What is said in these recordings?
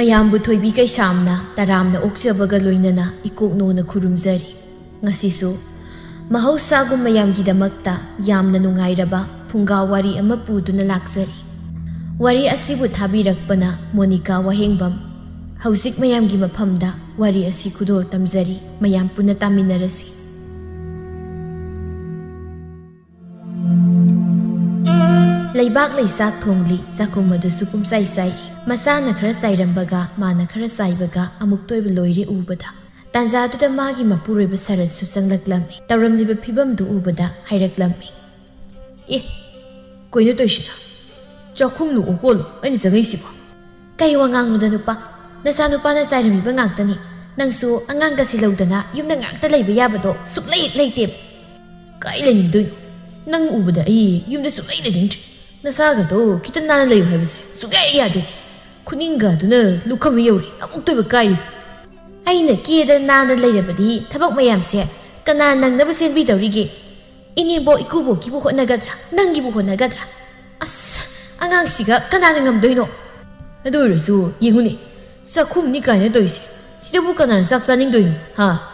ꯃꯌꯥꯝꯕꯨ ꯊꯣꯏꯕꯤ ꯀꯩꯁꯥꯝꯅ ꯇꯔꯥꯝꯅ ꯑꯣꯛꯆꯕꯒ ꯂꯣꯏꯅꯅ ꯏꯀꯣꯛꯅꯣꯅ ꯈꯨꯔꯨꯝꯖꯔꯤ꯫ ꯉꯁꯤꯁꯨ ꯃꯍꯧꯁꯥꯒꯨꯝ ꯃꯌꯥꯝꯒꯤꯗꯃꯛꯇ ꯌꯥꯝꯅ ꯅꯨꯡꯉꯥꯏꯔꯕ ꯐꯨꯡꯒꯥ ꯋꯥꯔꯤ ꯑꯃ ꯄꯨꯗꯨꯅ ꯂꯥꯛꯆꯔꯤ꯫ ꯋꯥꯔꯤ ꯑꯁꯤꯕꯨ ꯊꯥꯕꯤꯔꯛꯄꯅ ꯃꯣꯅꯤꯀꯥ ꯋꯥꯍꯦꯡꯕꯝ꯫ ꯍꯧꯖꯤꯛ ꯃꯌꯥꯝꯒꯤ ꯃꯐꯝꯗ ꯋꯥꯔꯤ ꯑꯁꯤ ꯈꯨꯗꯣꯜ ꯇꯝꯖꯔꯤ, ꯃꯌꯥꯝ ꯄꯨꯟꯅ ꯇꯥꯃꯤꯟꯅꯔꯁꯤ꯫ ꯂꯩꯕꯥꯛ ꯂꯩꯁꯥꯛ ꯊꯣꯡꯂꯤ ꯆꯥꯛꯈꯨꯝ ꯑꯗꯨꯁꯨ ꯄꯨꯝꯆꯥꯏ ꯆꯥꯏꯔꯤ꯫ ꯃꯁꯥꯅ ꯈꯔ ꯆꯥꯏꯔꯝꯕꯒ ꯃꯥꯅ ꯈꯔ ꯆꯥꯏꯕꯒ ꯑꯃꯨꯛ ꯇꯣꯏꯕ ꯂꯣꯏꯔꯦ ꯎꯕꯗ꯫ ꯇꯥꯟꯖꯥꯗꯨꯗ ꯃꯥꯒꯤ ꯃꯄꯨꯔꯣꯏꯕ ꯁꯔꯠꯁꯨ ꯆꯪꯂꯛꯂꯝꯃꯤ꯫ ꯇꯧꯔꯝꯂꯤꯕ ꯐꯤꯕꯝꯗꯨ ꯎꯕꯗ ꯍꯥꯏꯔꯛꯂꯝꯃꯤ, "ꯑꯦ, ꯀꯣꯏꯅ ꯇꯧꯏꯁꯤꯅ? ꯆꯥꯛꯈꯨꯝꯗꯨ ꯑꯣꯀꯣꯜꯂꯣ ꯑꯩꯅ ꯆꯪꯉꯛꯏꯁꯤꯕꯣ?" "ꯀꯩ ꯋꯥꯉꯥꯡꯅꯨꯗ ꯅꯨꯄꯥ, ꯅꯆꯥ ꯅꯨꯄꯥꯅ ꯆꯥꯏꯔꯝꯃꯤꯕ ꯉꯥꯛꯇꯅꯤ꯫ ꯅꯪꯁꯨ ꯑꯉꯥꯡꯒꯁꯤ ꯂꯧꯗꯅ ꯌꯨꯝꯗ ꯉꯥꯛꯇ ꯂꯩꯕ ꯌꯥꯕꯗꯣ ꯁꯨꯛꯂꯩ ꯂꯩꯇꯦꯕ." "ꯀꯥꯏ ꯂꯩꯅꯤꯡꯗꯣꯏꯅꯣ? ꯅꯪ ꯎꯕꯗ ꯑꯩ ꯌꯨꯝꯗ ꯁꯨꯛꯂꯩ ꯂꯩꯅꯤꯡꯗ꯭ꯔꯦ꯫ ꯅꯁꯥꯒꯗꯣ ꯈꯤꯇꯪ ꯅꯥꯟꯅ ꯂꯩꯌꯨ ꯍꯥꯏꯕꯁꯦ ꯁꯨꯛꯌꯥ ꯌꯥꯗꯦꯅꯦ꯫ ꯈꯨꯅꯤꯡꯒꯗꯨꯅ ꯂꯨꯈꯝ ꯌꯧꯔꯦ, ꯑꯃꯨꯛ ꯇꯣꯏꯕ ꯀꯥꯏꯔꯤ." "ꯑꯩꯅ ꯀꯦꯗ ꯅꯥꯟꯅ ꯂꯩꯔꯕꯗꯤ ꯊꯕꯛ ꯃꯌꯥꯝꯁꯦ ꯀꯅꯥ ꯅꯪꯅꯕ ꯁꯦꯟꯕꯤꯗꯧꯔꯤꯒꯦ? ꯏꯅꯦꯝꯕꯣꯛ ꯏꯀꯨꯕꯣꯛꯀꯤꯕꯨ ꯍꯣꯠꯅꯒꯗ꯭ꯔꯥ, ꯅꯪꯒꯤꯕꯨ ꯍꯣꯠꯅꯒꯗ꯭ꯔꯥ? ꯑꯁ, ꯑꯉꯥꯡꯁꯤꯒ ꯀꯅꯥꯅ ꯉꯝꯗꯣꯏꯅꯣ? ꯑꯗꯨ ꯑꯣꯏꯔꯁꯨ ꯌꯦꯡꯉꯨꯅꯦ, ꯆꯥꯛꯈꯨꯝꯅꯤ ꯀꯥꯏꯅ ꯇꯧꯔꯤꯁꯦ, ꯁꯤꯗꯕꯨ ꯀꯅꯥꯅ ꯆꯥꯛ ꯆꯥꯅꯤꯡꯗꯣꯏꯅꯣ?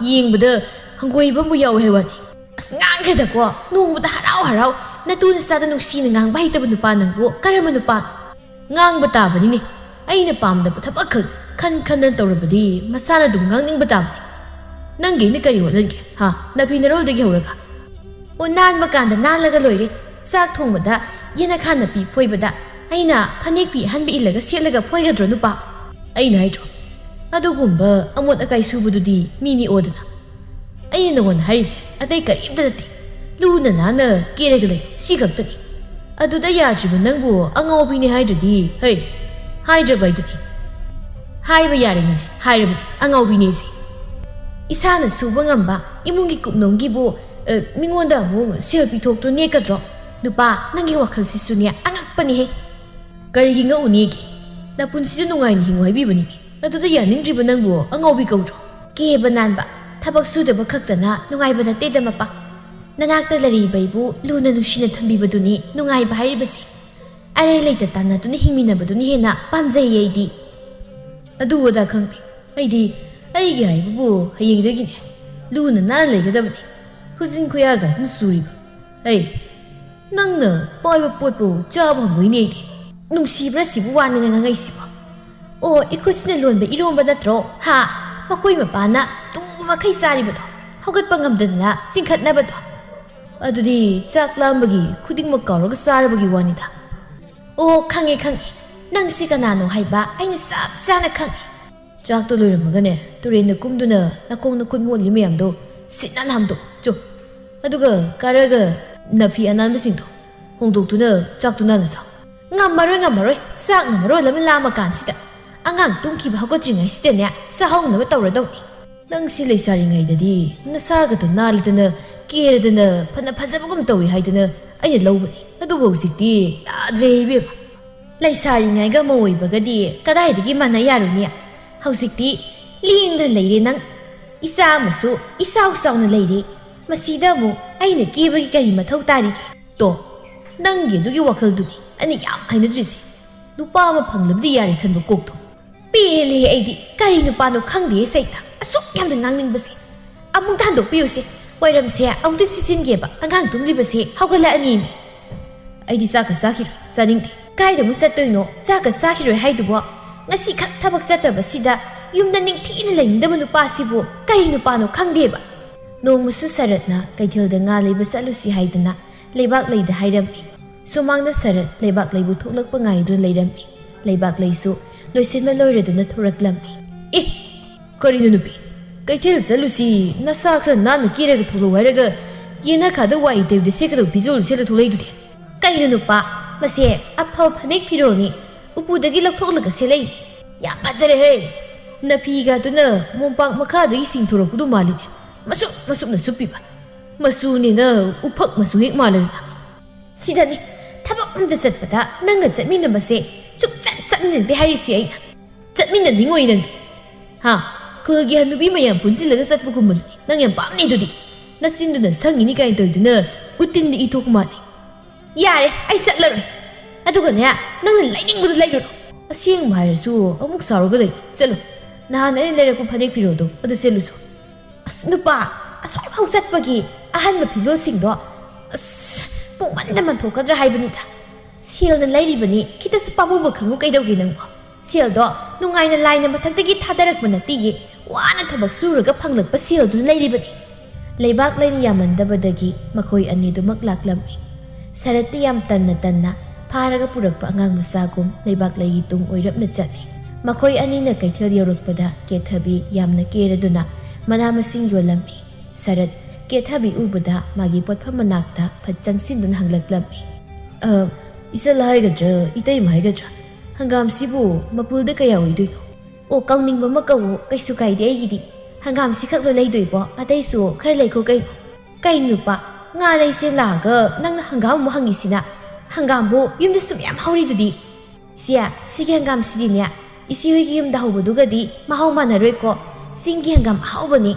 ꯌꯦꯡꯕꯗ ꯍꯪꯒꯣꯏꯕ ꯑꯃ ꯌꯥꯎꯋꯦ ꯍꯥꯏꯋꯥꯅꯤ." "ꯑꯁ ꯉꯥꯡꯈ꯭ꯔꯦꯗꯀꯣ, ꯅꯣꯡꯃꯗ ꯍꯔꯥꯎ ꯍꯔꯥꯎ ꯅꯇꯨ ꯅꯆꯥꯗ ꯅꯨꯡꯁꯤꯅ ꯉꯥꯡꯕ ꯍꯩꯇꯕ ꯅꯨꯄꯥ ꯅꯪꯕꯨ ꯀꯔꯝꯕ ꯅꯨꯄꯥꯅꯣ? ꯉꯥꯡꯕ ꯇꯥꯕꯅꯤꯅꯦ꯫ ꯑꯩꯅ ꯄꯥꯝꯗꯕ ꯊꯕꯛꯈꯛ ꯈꯟ ꯇꯧꯔꯕꯗꯤ ꯃꯁꯥꯅ ꯑꯗꯨꯝ ꯉꯥꯡꯅꯤꯡꯕ ꯇꯥꯕꯅꯤ꯫ ꯅꯪꯒꯤꯅ ꯀꯔꯤ ꯍꯣꯠꯅꯒꯦ? ꯅꯐꯤ ꯅꯔꯣꯜꯗꯒꯤ ꯍꯧꯔꯒ? ꯑꯣ, ꯅꯥꯟꯕ ꯀꯥꯟꯗ ꯅꯥꯜꯂꯒ ꯂꯣꯏꯔꯦ꯫ ꯆꯥꯛ ꯊꯣꯡꯕꯗ ꯌꯦꯅꯈꯥ ꯅꯥꯄꯤ ꯐꯣꯏꯕꯗ ꯑꯩꯅ ꯐꯅꯦꯛ ꯐꯤ ꯑꯍꯟꯕ ꯏꯜꯂꯒ ꯁꯦꯠꯂꯒ ꯐꯣꯏꯒꯗ꯭ꯔꯣ ꯅꯨꯄꯥ? ꯑꯩꯅ ꯍꯥꯏꯗ꯭ꯔꯣ, ꯑꯗꯨꯒꯨꯝꯕ ꯑꯃꯣꯠ ꯑꯀꯥꯏ ꯁꯨꯕꯗꯨꯗꯤ ꯃꯤꯅꯤ ꯑꯣꯗꯅ꯫ ꯑꯩꯅ ꯅꯉꯣꯟꯗ ꯍꯥꯏꯔꯤꯁꯦ ꯑꯇꯩ ꯀꯔꯤꯝꯇ ꯅꯠꯇꯦ, ꯂꯨꯅ ꯅꯥꯟꯅ ꯀꯦꯔꯒ ꯂꯩ, ꯁꯤ ꯈꯛꯇꯅꯤ꯫ ꯑꯗꯨꯗ ꯌꯥꯗ꯭ꯔꯤꯕ ꯅꯪꯕꯨ ꯑꯉꯥꯎꯕꯤꯅꯤ ꯍꯥꯏꯗ꯭ꯔꯗꯤ ꯍꯩ ꯍꯥꯏꯗ꯭ꯔꯕ ꯑꯩꯗꯨꯅꯤ꯫ ꯍꯥꯏꯕ ꯌꯥꯔꯦꯅꯅꯦ, ꯍꯥꯏꯔꯕꯅꯤ ꯑꯉꯥꯎꯕꯤꯅꯦꯁꯤ꯫ ꯏꯁꯥꯅ ꯁꯨꯕ ꯉꯝꯕ ꯏꯃꯨꯡꯒꯤ ꯀꯨꯞꯅꯣꯝꯒꯤꯕꯨ ꯃꯤꯉꯣꯟꯗ ꯑꯃꯨꯛ ꯁꯦꯜ ꯄꯤꯊꯣꯛꯇ꯭ꯔꯣ ꯅꯦꯛꯀꯗ꯭ꯔꯣ? ꯅꯨꯄꯥ, ꯅꯪꯒꯤ ꯋꯥꯈꯜꯁꯤꯁꯨꯅꯦ ꯑꯉꯛꯄꯅꯤꯍꯦ꯫ ꯀꯔꯤꯒꯤ ꯉꯛꯎꯅꯦꯒꯦ? ꯅꯄꯨꯟꯁꯤꯗ ꯅꯨꯡꯉꯥꯏꯅ ꯍꯤꯡꯉꯨ ꯍꯥꯏꯕꯤꯕꯅꯤ꯫ ꯑꯗꯨꯗ ꯌꯥꯅꯤꯡꯗ꯭ꯔꯤꯕ ꯅꯪꯕꯨ ꯑꯉꯥꯎꯕꯤ ꯀꯧꯗ꯭ꯔꯣ? ꯀꯦꯕ ꯅꯥꯟꯕ ꯊꯕꯛ ꯁꯨꯗꯕ ꯈꯛꯇꯅ ꯅꯨꯡꯉꯥꯏꯕ ꯅꯠꯇꯦꯗ ꯃꯄꯥ꯫ ꯅꯅꯥꯛꯇ ꯂꯩꯔꯤꯕꯩꯕꯨ ꯂꯨꯅ ꯅꯨꯡꯁꯤꯅ ꯊꯝꯕꯤꯕꯗꯨꯅꯤ ꯅꯨꯡꯉꯥꯏꯕ ꯍꯥꯏꯔꯤꯕꯁꯦ꯫ ꯑꯔꯩ ꯂꯩꯇ ꯇꯥꯟꯅꯗꯨꯅ ꯍꯤꯡꯃꯤꯟꯅꯕꯗꯨꯅ ꯍꯦꯟꯅ ꯄꯥꯝꯖꯩ ꯑꯩꯗꯤ꯫ ꯑꯗꯨ ꯑꯗꯥ ꯈꯪꯗꯦ, ꯑꯩꯗꯤ ꯑꯩꯒꯤ ꯍꯥꯏꯕꯕꯨ ꯍꯌꯦꯡꯗꯒꯤꯅꯦ ꯂꯨꯅ ꯅꯥꯟꯅ ꯂꯩꯒꯗꯕꯅꯤ꯫ ꯈꯨꯖꯤꯟ ꯈꯨꯌꯥꯒ ꯑꯗꯨꯝ ꯁꯨꯔꯤꯕ ꯑꯩ ꯅꯪꯅ ꯄꯥꯏꯕ ꯄꯣꯠꯄꯨ ꯆꯥꯕ ꯍꯪꯒꯣꯏꯅꯦ ꯑꯩꯗꯤ꯫ ꯅꯨꯡꯁꯤꯕ꯭ꯔꯥ ꯁꯤꯕꯨ ꯋꯥꯅꯤꯅ ꯉꯥꯡꯉꯩꯁꯤꯕꯣ? ꯑꯣ, ꯏꯈꯨꯠꯁꯤꯅ ꯂꯣꯟꯕ ꯏꯔꯣꯝꯕ ꯅꯠꯇ꯭ꯔꯣ? ꯃꯈꯣꯏ ꯃꯄꯥꯅ ꯇꯨꯕ ꯃꯈꯩ ꯆꯥꯔꯤꯕꯗꯣ, ꯍꯧꯒꯠꯄ ꯉꯝꯗꯗꯅ ꯆꯤꯡꯈꯠꯅꯕꯗꯣ? ꯑꯗꯨꯗꯤ ꯆꯥꯛ ꯂꯥꯝꯕꯒꯤ ꯈꯨꯗꯤꯡꯃꯛ ꯀꯥꯎꯔꯒ ꯆꯥꯔꯕꯒꯤ ꯋꯥꯅꯤꯗ꯫ ꯑꯣ, ꯈꯪꯉꯦ ꯈꯪꯉꯦ, ꯅꯪꯁꯤ ꯀꯅꯥꯅꯣ ꯍꯥꯏꯕ ꯑꯩꯅ ꯆꯞ ꯆꯥꯅ ꯈꯪꯉꯦ꯫ ꯆꯥꯛꯇꯣ ꯂꯣꯏꯔꯝꯃꯒꯅꯦ, ꯇꯨꯔꯦꯟꯗ ꯀꯨꯝꯗꯨꯅ ꯅꯈꯣꯡ ꯅꯈꯨꯠ ꯃꯣꯠꯂꯤ ꯃꯌꯥꯝꯗꯣ ꯁꯤꯠ ꯅꯥꯟꯅ ꯍꯥꯝꯗꯣꯛ ꯆꯣ꯫ ꯑꯗꯨꯒ ꯀꯥꯔꯒ ꯅꯐꯤ ꯑꯅꯥꯟꯕꯁꯤꯡꯗꯣ ꯍꯣꯡꯗꯣꯛꯇꯨꯅ ꯆꯥꯛꯇꯨ ꯅꯥꯟꯅ ꯆꯥꯎ꯫ ꯉꯝꯃꯔꯣꯏ, ꯆꯥꯛꯅ ꯃꯔꯣꯜ ꯑꯃ ꯂꯥꯝꯃ ꯀꯥꯟꯁꯤꯗ ꯑꯉꯥꯡ ꯇꯨꯝꯈꯤꯕ ꯍꯧꯒꯠꯇ꯭ꯔꯤꯉꯩꯁꯤꯗꯅꯦ ꯆꯥꯍꯧꯅꯕ ꯇꯧꯔꯗꯧꯅꯤ꯫ ꯅꯪꯁꯤ ꯂꯩꯁꯥꯔꯤꯉꯩꯗꯗꯤ ꯅꯁꯥꯒꯗꯣ ꯅꯥꯜꯂꯗꯅ ꯀꯦꯔꯗꯅ ꯐꯅ ꯐꯖꯕꯒꯨꯝ ꯇꯧꯏ ꯍꯥꯏꯗꯅ ꯑꯩꯅ ꯂꯧꯕꯅꯤ꯫ ꯑꯗꯨꯕꯨ ꯍꯧꯖꯤꯛꯇꯤ ꯌꯥꯗ꯭ꯔꯦ ꯏꯕꯦꯝꯃ꯫ ꯂꯩꯁꯥꯔꯤꯉꯩꯒ ꯃꯧ ꯑꯣꯏꯕꯒꯗꯤ ꯀꯗꯥꯏꯗꯒꯤ ꯃꯥꯟꯅ ꯌꯥꯔꯨꯅꯤ? ꯍꯧꯖꯤꯛꯇꯤ ꯂꯦꯡꯗ ꯂꯩꯔꯦ ꯅꯪ꯫ ꯏꯆꯥ ꯑꯃꯁꯨ ꯏꯆꯥꯎ ꯆꯥꯎꯅ ꯂꯩꯔꯦ꯫ ꯃꯁꯤꯗ ꯑꯃꯨꯛ ꯑꯩꯅ ꯀꯦꯕꯒꯤ ꯀꯔꯤ ꯃꯊꯧ ꯇꯥꯔꯤꯒꯦ? ꯇꯣ, ꯅꯪꯒꯤ ꯑꯗꯨꯒꯤ ꯋꯥꯈꯜꯗꯨꯅꯤ ꯑꯩꯅ ꯌꯥꯝ ꯍꯩꯅꯗ꯭ꯔꯤꯁꯦ꯫ ꯅꯨꯄꯥ ꯑꯃ ꯐꯪꯂꯕꯗꯤ ꯌꯥꯔꯦ ꯈꯟꯕ ꯀꯣꯛꯇꯣ꯫ ꯄꯦꯜꯂꯦ ꯑꯩꯗꯤ, ꯀꯔꯤ ꯅꯨꯄꯥꯅꯣ ꯈꯪꯗꯦ ꯁꯩꯇ ꯑꯁꯨꯛ ꯌꯥꯝꯅ ꯉꯥꯡꯅꯤꯡꯕꯁꯦ꯫ ꯑꯃꯨꯛꯇ ꯍꯟꯗꯣꯛꯄꯤꯌꯨꯁꯦ, ꯋꯥꯏꯔꯝꯁꯦ ꯑꯃꯨꯛꯇ ꯁꯤꯠꯆꯤꯟꯒꯦꯕ, ꯑꯉꯥꯡ ꯇꯨꯝꯂꯤꯕꯁꯦ ꯍꯧꯒꯠꯂꯛꯑꯅꯤ꯫ ꯑꯩꯗꯤ ꯆꯥꯛꯀ ꯆꯥꯈꯤꯔꯣꯏ, ꯆꯥꯅꯤꯡꯗꯦ꯫ ꯀꯥꯏꯗ ꯑꯃꯨꯛ ꯆꯠꯇꯣꯏꯅꯣ ꯆꯥꯛꯀ ꯆꯥꯈꯤꯔꯣꯏ ꯍꯥꯏꯗꯨꯕꯣ? ꯉꯁꯤ ꯈꯛ ꯊꯕꯛ ꯆꯠꯇꯕꯁꯤꯗ ꯌꯨꯝꯗ ꯅꯤꯡꯊꯤꯅ ꯂꯩꯅꯤꯡꯗꯕ ꯅꯨꯄꯥꯁꯤꯕꯨ ꯀꯔꯤ ꯅꯨꯄꯥꯅꯣ ꯈꯪꯗꯦꯕ꯫ ꯅꯣꯡꯃꯁꯨ ꯁꯔꯠꯅ ꯀꯩꯊꯦꯜꯗ ꯉꯥ ꯂꯩꯕ ꯆꯠꯂꯨꯁꯤ ꯍꯥꯏꯗꯅ ꯂꯩꯕꯥꯛ ꯂꯩꯗ ꯍꯥꯏꯔꯝꯃꯤ꯫ ꯁꯨꯃꯥꯡꯗ ꯁꯔꯠ ꯂꯩꯕꯥꯛ ꯂꯩꯕꯨ ꯊꯣꯛꯂꯛꯄ ꯉꯥꯏꯗꯨꯅ ꯂꯩꯔꯝꯃꯤ꯫ ꯂꯩꯕꯥꯛ ꯂꯩꯁꯨ ꯂꯣꯏꯁꯤꯟꯕ ꯂꯣꯏꯔꯗꯨꯅ ꯊꯣꯔꯛꯂꯝꯃꯤ꯫ "ꯑꯦ, ꯀꯔꯤꯅꯣ ꯅꯨꯄꯤ, ꯀꯩꯊꯦꯜ ꯆꯠꯂꯨꯁꯤ ꯅꯁꯥ ꯈꯔ ꯅꯥꯟꯅ ꯀꯦꯔꯒ ꯊꯣꯛꯂꯛꯎ ꯍꯥꯏꯔꯒ ꯌꯦꯅꯈꯥꯗ ꯋꯥꯏ ꯇꯩꯕꯗ ꯁꯦꯠꯀꯗꯕ ꯐꯤꯖꯣꯜ ꯁꯦꯠꯂ ꯊꯣꯛꯂꯛꯏꯗꯨꯗꯤ? ꯀꯩꯅꯣ ꯅꯨꯄꯥ, ꯃꯁꯦ ꯑꯐꯕ ꯐꯅꯦꯛ ꯐꯤꯔꯣꯜꯅꯤ, ꯎꯄꯨꯗꯒꯤ ꯂꯧꯊꯣꯛꯂꯒ ꯁꯦꯠꯂꯛꯏꯅꯤ꯫ ꯌꯥꯝ ꯐꯖꯔꯦꯍꯦ! ꯅꯐꯤꯒꯗꯨꯅ ꯃꯣꯝꯄꯥꯛ ꯃꯈꯥꯗꯒꯤ ꯆꯤꯡꯊꯣꯔꯛꯄꯗꯨ ꯃꯥꯜꯂꯤꯅꯦ, ꯃꯁꯨꯞꯅ ꯁꯨꯞꯄꯤꯕ꯫ ꯃꯆꯨꯅꯤꯅ ꯎꯐꯛ ꯃꯆꯨ ꯍꯦꯛ ꯃꯥꯜꯂꯗꯅ꯫ ꯁꯤꯗꯅꯤ ꯊꯕꯛ ꯑꯝꯇ ꯆꯠꯄꯗ ꯅꯪꯒ ꯆꯠꯃꯤꯟꯅꯕꯁꯦ ꯁꯨꯡꯆꯠ ꯆꯠꯃꯤꯟꯅꯗꯦ ꯍꯥꯏꯔꯤꯁꯤ ꯑꯩꯅ꯫ ꯆꯠꯃꯤꯟꯅꯅꯤꯡꯉꯣꯏ ꯅꯪꯗꯤ? ꯈꯨꯜꯒꯤ ꯍꯟꯅꯨꯕꯤ ꯃꯌꯥꯝ ꯄꯨꯟꯁꯤꯜꯂꯒ ꯆꯠꯄꯒꯨꯝꯕꯅꯤ ꯅꯪ ꯌꯥꯝ ꯄꯥꯝꯅꯤ ꯑꯗꯨꯗꯤ꯫ ꯅꯆꯤꯟꯗꯨꯅ ꯁꯪꯉꯤꯅꯤ ꯀꯥꯏꯅ ꯇꯧꯗꯨꯅ ꯎꯇꯤꯟꯗ ꯏꯊꯣꯛꯄ ꯃꯥꯜꯂꯤ꯫ ꯌꯥꯔꯦ, ꯑꯩ ꯆꯠꯂꯔꯣꯏ꯫ ꯑꯗꯨꯒꯅꯦ, ꯅꯪꯅ ꯂꯩꯅꯤꯡꯕꯗꯨ ꯂꯩꯔꯨꯔꯣ꯫ ꯑꯁꯦꯡꯕ ꯍꯥꯏꯔꯁꯨ ꯑꯃꯨꯛ ꯁꯥꯎꯔꯒ ꯂꯩ ꯆꯠꯂꯨ ꯅꯍꯥꯟ ꯑꯩꯅ ꯂꯩꯔꯛꯄ ꯐꯅꯦꯛ ꯐꯤꯔꯣꯜꯗꯣ ꯑꯗꯨ ꯁꯦꯠꯂꯨꯁꯨ ꯑꯁ ꯅꯨꯄꯥ ꯑꯁ꯭ꯋꯥꯏꯐꯥꯎ ꯆꯠꯄꯒꯤ ꯑꯍꯟꯕ ꯐꯤꯖꯣꯜꯁꯤꯡꯗꯣ ꯑꯁ ꯄꯨꯡꯃꯟꯗ ꯃꯟꯊꯣꯛꯀꯗ꯭ꯔꯥ ꯍꯥꯏꯕꯅꯤꯗ ꯁꯦꯜꯅ ꯂꯩꯔꯤꯕꯅꯤ ꯈꯤꯇꯁꯨ ꯄꯥꯝꯃꯨꯕ ꯈꯪꯉꯨ ꯀꯩꯗꯧꯒꯦ ꯅꯪꯕꯣ ꯁꯦꯜꯗꯣ ꯅꯨꯡꯉꯥꯏꯅ ꯂꯥꯏꯅ ꯃꯊꯛꯇꯒꯤ ꯊꯥꯗꯔꯛꯄ ꯅꯠꯇꯤꯌꯦ ꯋꯥꯅ ꯊꯕꯛ ꯁꯨꯔꯒ ꯐꯪꯂꯛꯄ ꯁꯦꯜꯗꯨꯅ ꯂꯩꯔꯤꯕꯅꯤ ꯂꯩꯕꯥꯛ ꯂꯩꯅ ꯌꯥꯝꯃꯟꯗꯕꯗꯒꯤ ꯃꯈꯣꯏ ꯑꯅꯤꯗꯨꯃꯛ ꯂꯥꯛꯂꯝꯃꯤ ꯁꯔꯠꯇꯤ ꯌꯥꯝ ꯇꯟꯅ ꯐꯥꯔꯒ ꯄꯨꯔꯛꯄ ꯑꯉꯥꯡ ꯃꯆꯥꯒꯨꯝ ꯂꯩꯕꯥꯛ ꯂꯩꯒꯤ ꯇꯨꯡ ꯑꯣꯏꯔꯞꯅ ꯆꯠꯂꯤ ꯃꯈꯣꯏ ꯑꯅꯤꯅ ꯀꯩꯊꯦꯜ ꯌꯧꯔꯛꯄꯗ ꯀꯦꯊꯕꯤ ꯌꯥꯝꯅ ꯀꯦꯔꯗꯨꯅ ꯃꯅꯥ ꯃꯁꯤꯡ ꯌꯣꯜꯂꯝꯃꯤ ꯁꯔꯠ ꯀꯦꯊꯕꯤ ꯎꯕꯗ ꯃꯥꯒꯤ ꯄꯣꯠꯐꯝ ꯃꯅꯥꯛꯇ ꯐꯠ ꯆꯪꯁꯤꯟꯗꯨꯅ ꯍꯪꯂꯛꯂꯝꯃꯤ ꯏꯆꯜ ꯍꯥꯏꯒꯗ꯭ꯔꯥ ꯏꯇꯩꯃ ꯍꯥꯏꯒꯗ꯭ꯔꯥ ꯍꯪꯒꯥꯝꯁꯤꯕꯨ ꯃꯄꯨꯜꯗ ꯀꯌꯥ ꯑꯣꯏꯗꯣꯏꯅꯣ ꯑꯣ ꯀꯧꯅꯤꯡꯕ ꯑꯃ ꯀꯧꯋꯣ ꯀꯩꯁꯨ ꯀꯥꯏꯗꯦ ꯑꯩꯒꯤꯗꯤ ꯍꯪꯒꯥꯝꯁꯤ ꯈꯛ ꯂꯩꯗꯣꯏꯕꯣ ꯑꯇꯩꯁꯨ ꯈꯔ ꯂꯩꯈꯣ ꯀꯩꯅꯣ ꯀꯩ ꯅꯨꯄꯥ ꯉꯥ ꯂꯩꯁꯦ ꯂꯥꯛꯑꯒ ꯅꯪꯅ ꯍꯪꯒꯥꯝ ꯑꯃꯨꯛ ꯍꯪꯉꯤꯁꯤꯅ ꯍꯪꯒꯥꯝꯕꯨ ꯌꯨꯝꯗꯁꯨ ꯃꯌꯥꯝ ꯍꯧꯔꯤꯗꯨꯗꯤ ꯏꯆꯦ ꯁꯤꯒꯤ ꯍꯪꯒꯥꯝꯁꯤꯗꯤꯅꯦ ꯏꯆꯦ ꯍꯣꯏꯒꯤ ꯌꯨꯝꯗ ꯍꯧꯕꯗꯨꯒꯗꯤ ꯃꯍꯥꯎ ꯃꯥꯟꯅꯔꯣꯏꯀꯣ ꯆꯤꯡꯒꯤ ꯍꯪꯒꯥꯝ ꯑꯍꯥꯎꯕꯅꯤ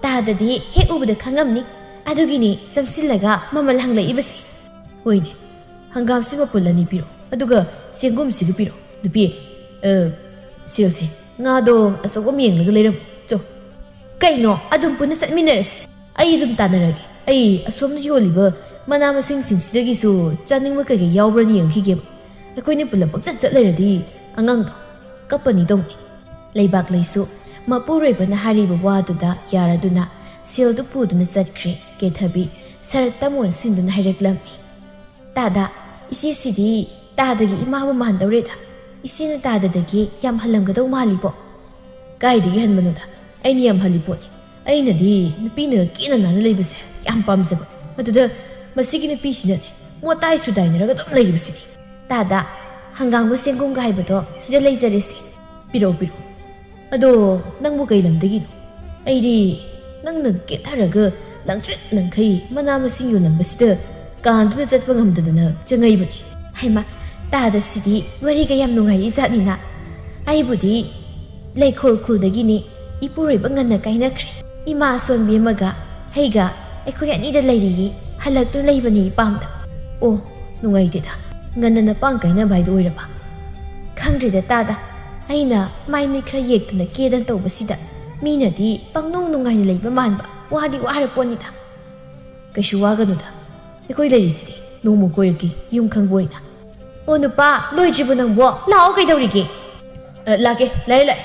ꯇꯥꯗꯗꯤ ꯍꯦꯛ ꯎꯕꯗ ꯈꯪꯉꯝꯅꯤ ꯑꯗꯨꯒꯤꯅꯤ ꯆꯪꯁꯤꯜꯂꯒ ꯃꯃꯜ ꯍꯪꯂꯛꯏꯕꯁꯦ ꯍꯣꯏꯅꯦ ꯍꯪꯒꯥꯝꯁꯤ ꯃꯄꯨꯜ 2 ꯄꯤꯔꯣ ꯑꯗꯨꯒ ꯆꯦꯡꯒꯨꯝꯁꯤꯒ ꯄꯤꯔꯣ ꯅꯨꯄꯤ ꯁꯦꯜꯁꯤ ꯉꯥꯗꯣ ꯑꯆꯧꯕ ꯑꯃ ꯌꯦꯡꯂꯒ ꯂꯩꯔꯝꯃꯨ ꯆꯣ ꯀꯩꯅꯣ ꯑꯗꯨꯝ ꯄꯨꯟꯅ ꯆꯠꯃꯤꯟꯅꯔꯁꯤ ꯑꯩ ꯑꯗꯨꯝ ꯇꯥꯟꯅꯔꯒꯦ ꯑꯩ ꯑꯁꯣꯝꯅ ꯌꯣꯜꯂꯤꯕ ꯃꯅꯥ ꯃꯁꯤꯡꯁꯤꯡꯁꯤꯗꯒꯤꯁꯨ ꯆꯥꯅꯤꯡꯕ ꯀꯩꯀꯩ ꯌꯥꯎꯕ꯭ꯔꯅ ꯌꯦꯡꯈꯤꯒꯦꯕ ꯑꯩꯈꯣꯏꯅ ꯄꯨꯜꯂꯞ ꯄꯪꯆꯠ ꯂꯩꯔꯗꯤ ꯑꯉꯥꯡꯗꯣ ꯀꯞꯄꯅꯤ ꯇꯧꯅꯤ ꯂꯩꯕꯥꯛ ꯂꯩꯁꯨ ꯃꯄꯨꯔꯣꯏꯕꯅ ꯍꯥꯏꯔꯤꯕ ꯋꯥꯗꯨꯗ ꯌꯥꯔꯗꯨꯅ ꯁꯦꯜꯗꯨ ꯄꯨꯗꯨꯅ ꯆꯠꯈ꯭ꯔꯦ ꯀꯦꯊꯕꯤ ꯁꯔꯠꯇ ꯃꯣꯟꯁꯤꯟꯗꯨꯅ ꯍꯥꯏꯔꯛꯂꯝꯃꯤ ꯇꯥꯗ ꯏꯆꯦꯁꯤꯗꯤ ꯇꯥꯗꯒꯤ ꯏꯃꯥꯕꯨ ꯃꯥꯟꯗꯧꯔꯦꯗ ꯏꯆꯦꯅ ꯇꯥꯗꯗꯒꯤ ꯌꯥꯝ ꯍꯜꯂꯝꯒꯗꯧ ꯃꯥꯜꯂꯤꯕꯣ ꯀꯥꯏꯗꯒꯤ ꯍꯟꯕꯅꯣꯗ ꯑꯩꯅ ꯌꯥꯝ ꯍꯜꯂꯤ ꯄꯣꯠꯅꯤ ꯑꯩꯅꯗꯤ ꯅꯨꯄꯤꯅ ꯀꯦꯅ ꯅꯥꯟꯅ ꯂꯩꯕꯁꯦ ꯌꯥꯝ ꯄꯥꯝꯖꯕ ꯑꯗꯨꯗ ꯃꯁꯤꯒꯤ ꯅꯨꯄꯤꯁꯤꯅꯅꯦ ꯃꯣꯇꯥꯏ ꯁꯨꯗꯥꯏꯅꯔꯒ ꯑꯗꯨꯝ ꯂꯩꯔꯤꯕꯁꯤꯅꯤ ꯇꯥꯗ ꯍꯪꯒꯥꯝꯒ ꯆꯦꯡꯒꯨꯝꯒ ꯍꯥꯏꯕꯗꯣ ꯁꯤꯗ ꯂꯩꯖꯔꯦꯁꯤ ꯄꯤꯔꯛꯎ ꯑꯗꯣ ꯅꯪꯕꯨ ꯀꯩ ꯂꯝꯗꯒꯤꯅꯣ ꯑꯩꯗꯤ ꯅꯪꯅ ꯀꯦꯊꯔꯒ ꯂꯪꯇ꯭ꯔꯤꯛ ꯂꯪꯈꯩ ꯃꯅꯥ ꯃꯁꯤꯡ ꯌꯣꯜꯂꯝꯕꯁꯤꯗ ꯀꯥꯟꯗꯨꯅ ꯆꯠꯄ ꯉꯝꯗꯗꯅ ꯆꯪꯉꯛꯏꯕꯅꯤ ꯍꯩꯃ ꯇꯥꯗꯁꯤꯗꯤ ꯋꯥꯔꯤꯒ ꯌꯥꯝ ꯅꯨꯡꯉꯥꯏꯔꯤ ꯖꯥꯠꯅꯤꯅ ꯑꯩꯕꯨꯗꯤ ꯂꯩꯈꯣꯜ ꯈꯨꯜꯗꯒꯤꯅꯤ ꯏꯄꯨꯔꯣꯏꯕ ꯉꯟꯅ ꯀꯥꯏꯅꯈ꯭ꯔꯦ ꯏꯃꯥ ꯑꯁꯣꯟꯕꯤ ꯑꯃꯒ ꯑꯩꯒ ꯑꯩꯈꯣꯏ ꯑꯅꯤꯗ ꯂꯩꯔꯤꯌꯦ ꯍꯜꯂꯛꯇꯨꯅ ꯂꯩꯕꯅꯤ ꯏꯄꯥꯝꯗ ꯑꯣ ꯅꯨꯡꯉꯥꯏꯇꯦꯗ ꯉꯟꯅ ꯅꯄꯥꯡ ꯀꯥꯏꯅꯕ ꯍꯥꯏꯗꯣ ꯑꯣꯏꯔꯕ ꯈꯪꯗ꯭ꯔꯦꯗ ꯇꯥꯗ ꯑꯩꯅ ꯃꯥꯏ ꯃꯤꯠ ꯈꯔ ꯌꯦꯛꯇꯅ ꯀꯦꯗꯅ ꯇꯧꯕꯁꯤꯗ ꯃꯤꯅꯗꯤ ꯄꯪꯅꯨꯡ ꯅꯨꯡꯉꯥꯏꯅ ꯂꯩꯕ ꯃꯥꯟꯕ ꯋꯥꯗꯤ ꯋꯥꯔ ꯄꯣꯠꯅꯤꯗ ꯀꯩꯁꯨ ꯋꯥꯒꯅꯨꯗ ꯑꯩꯈꯣꯏ ꯂꯩꯔꯤꯁꯤꯗꯤ ꯅꯣꯡꯃ ꯀꯣꯏꯔꯛꯀꯦ ꯌꯨꯝ ꯈꯪꯕ ꯑꯣꯏꯅ ꯑꯣ ꯅꯨꯄꯥ ꯂꯣꯏꯗ꯭ꯔꯤꯕꯣ ꯅꯪꯕꯣ ꯂꯥꯛꯑꯣ ꯀꯩꯗꯧꯔꯤꯒꯦ ꯂꯥꯛꯀꯦ ꯂꯥꯛꯑꯦ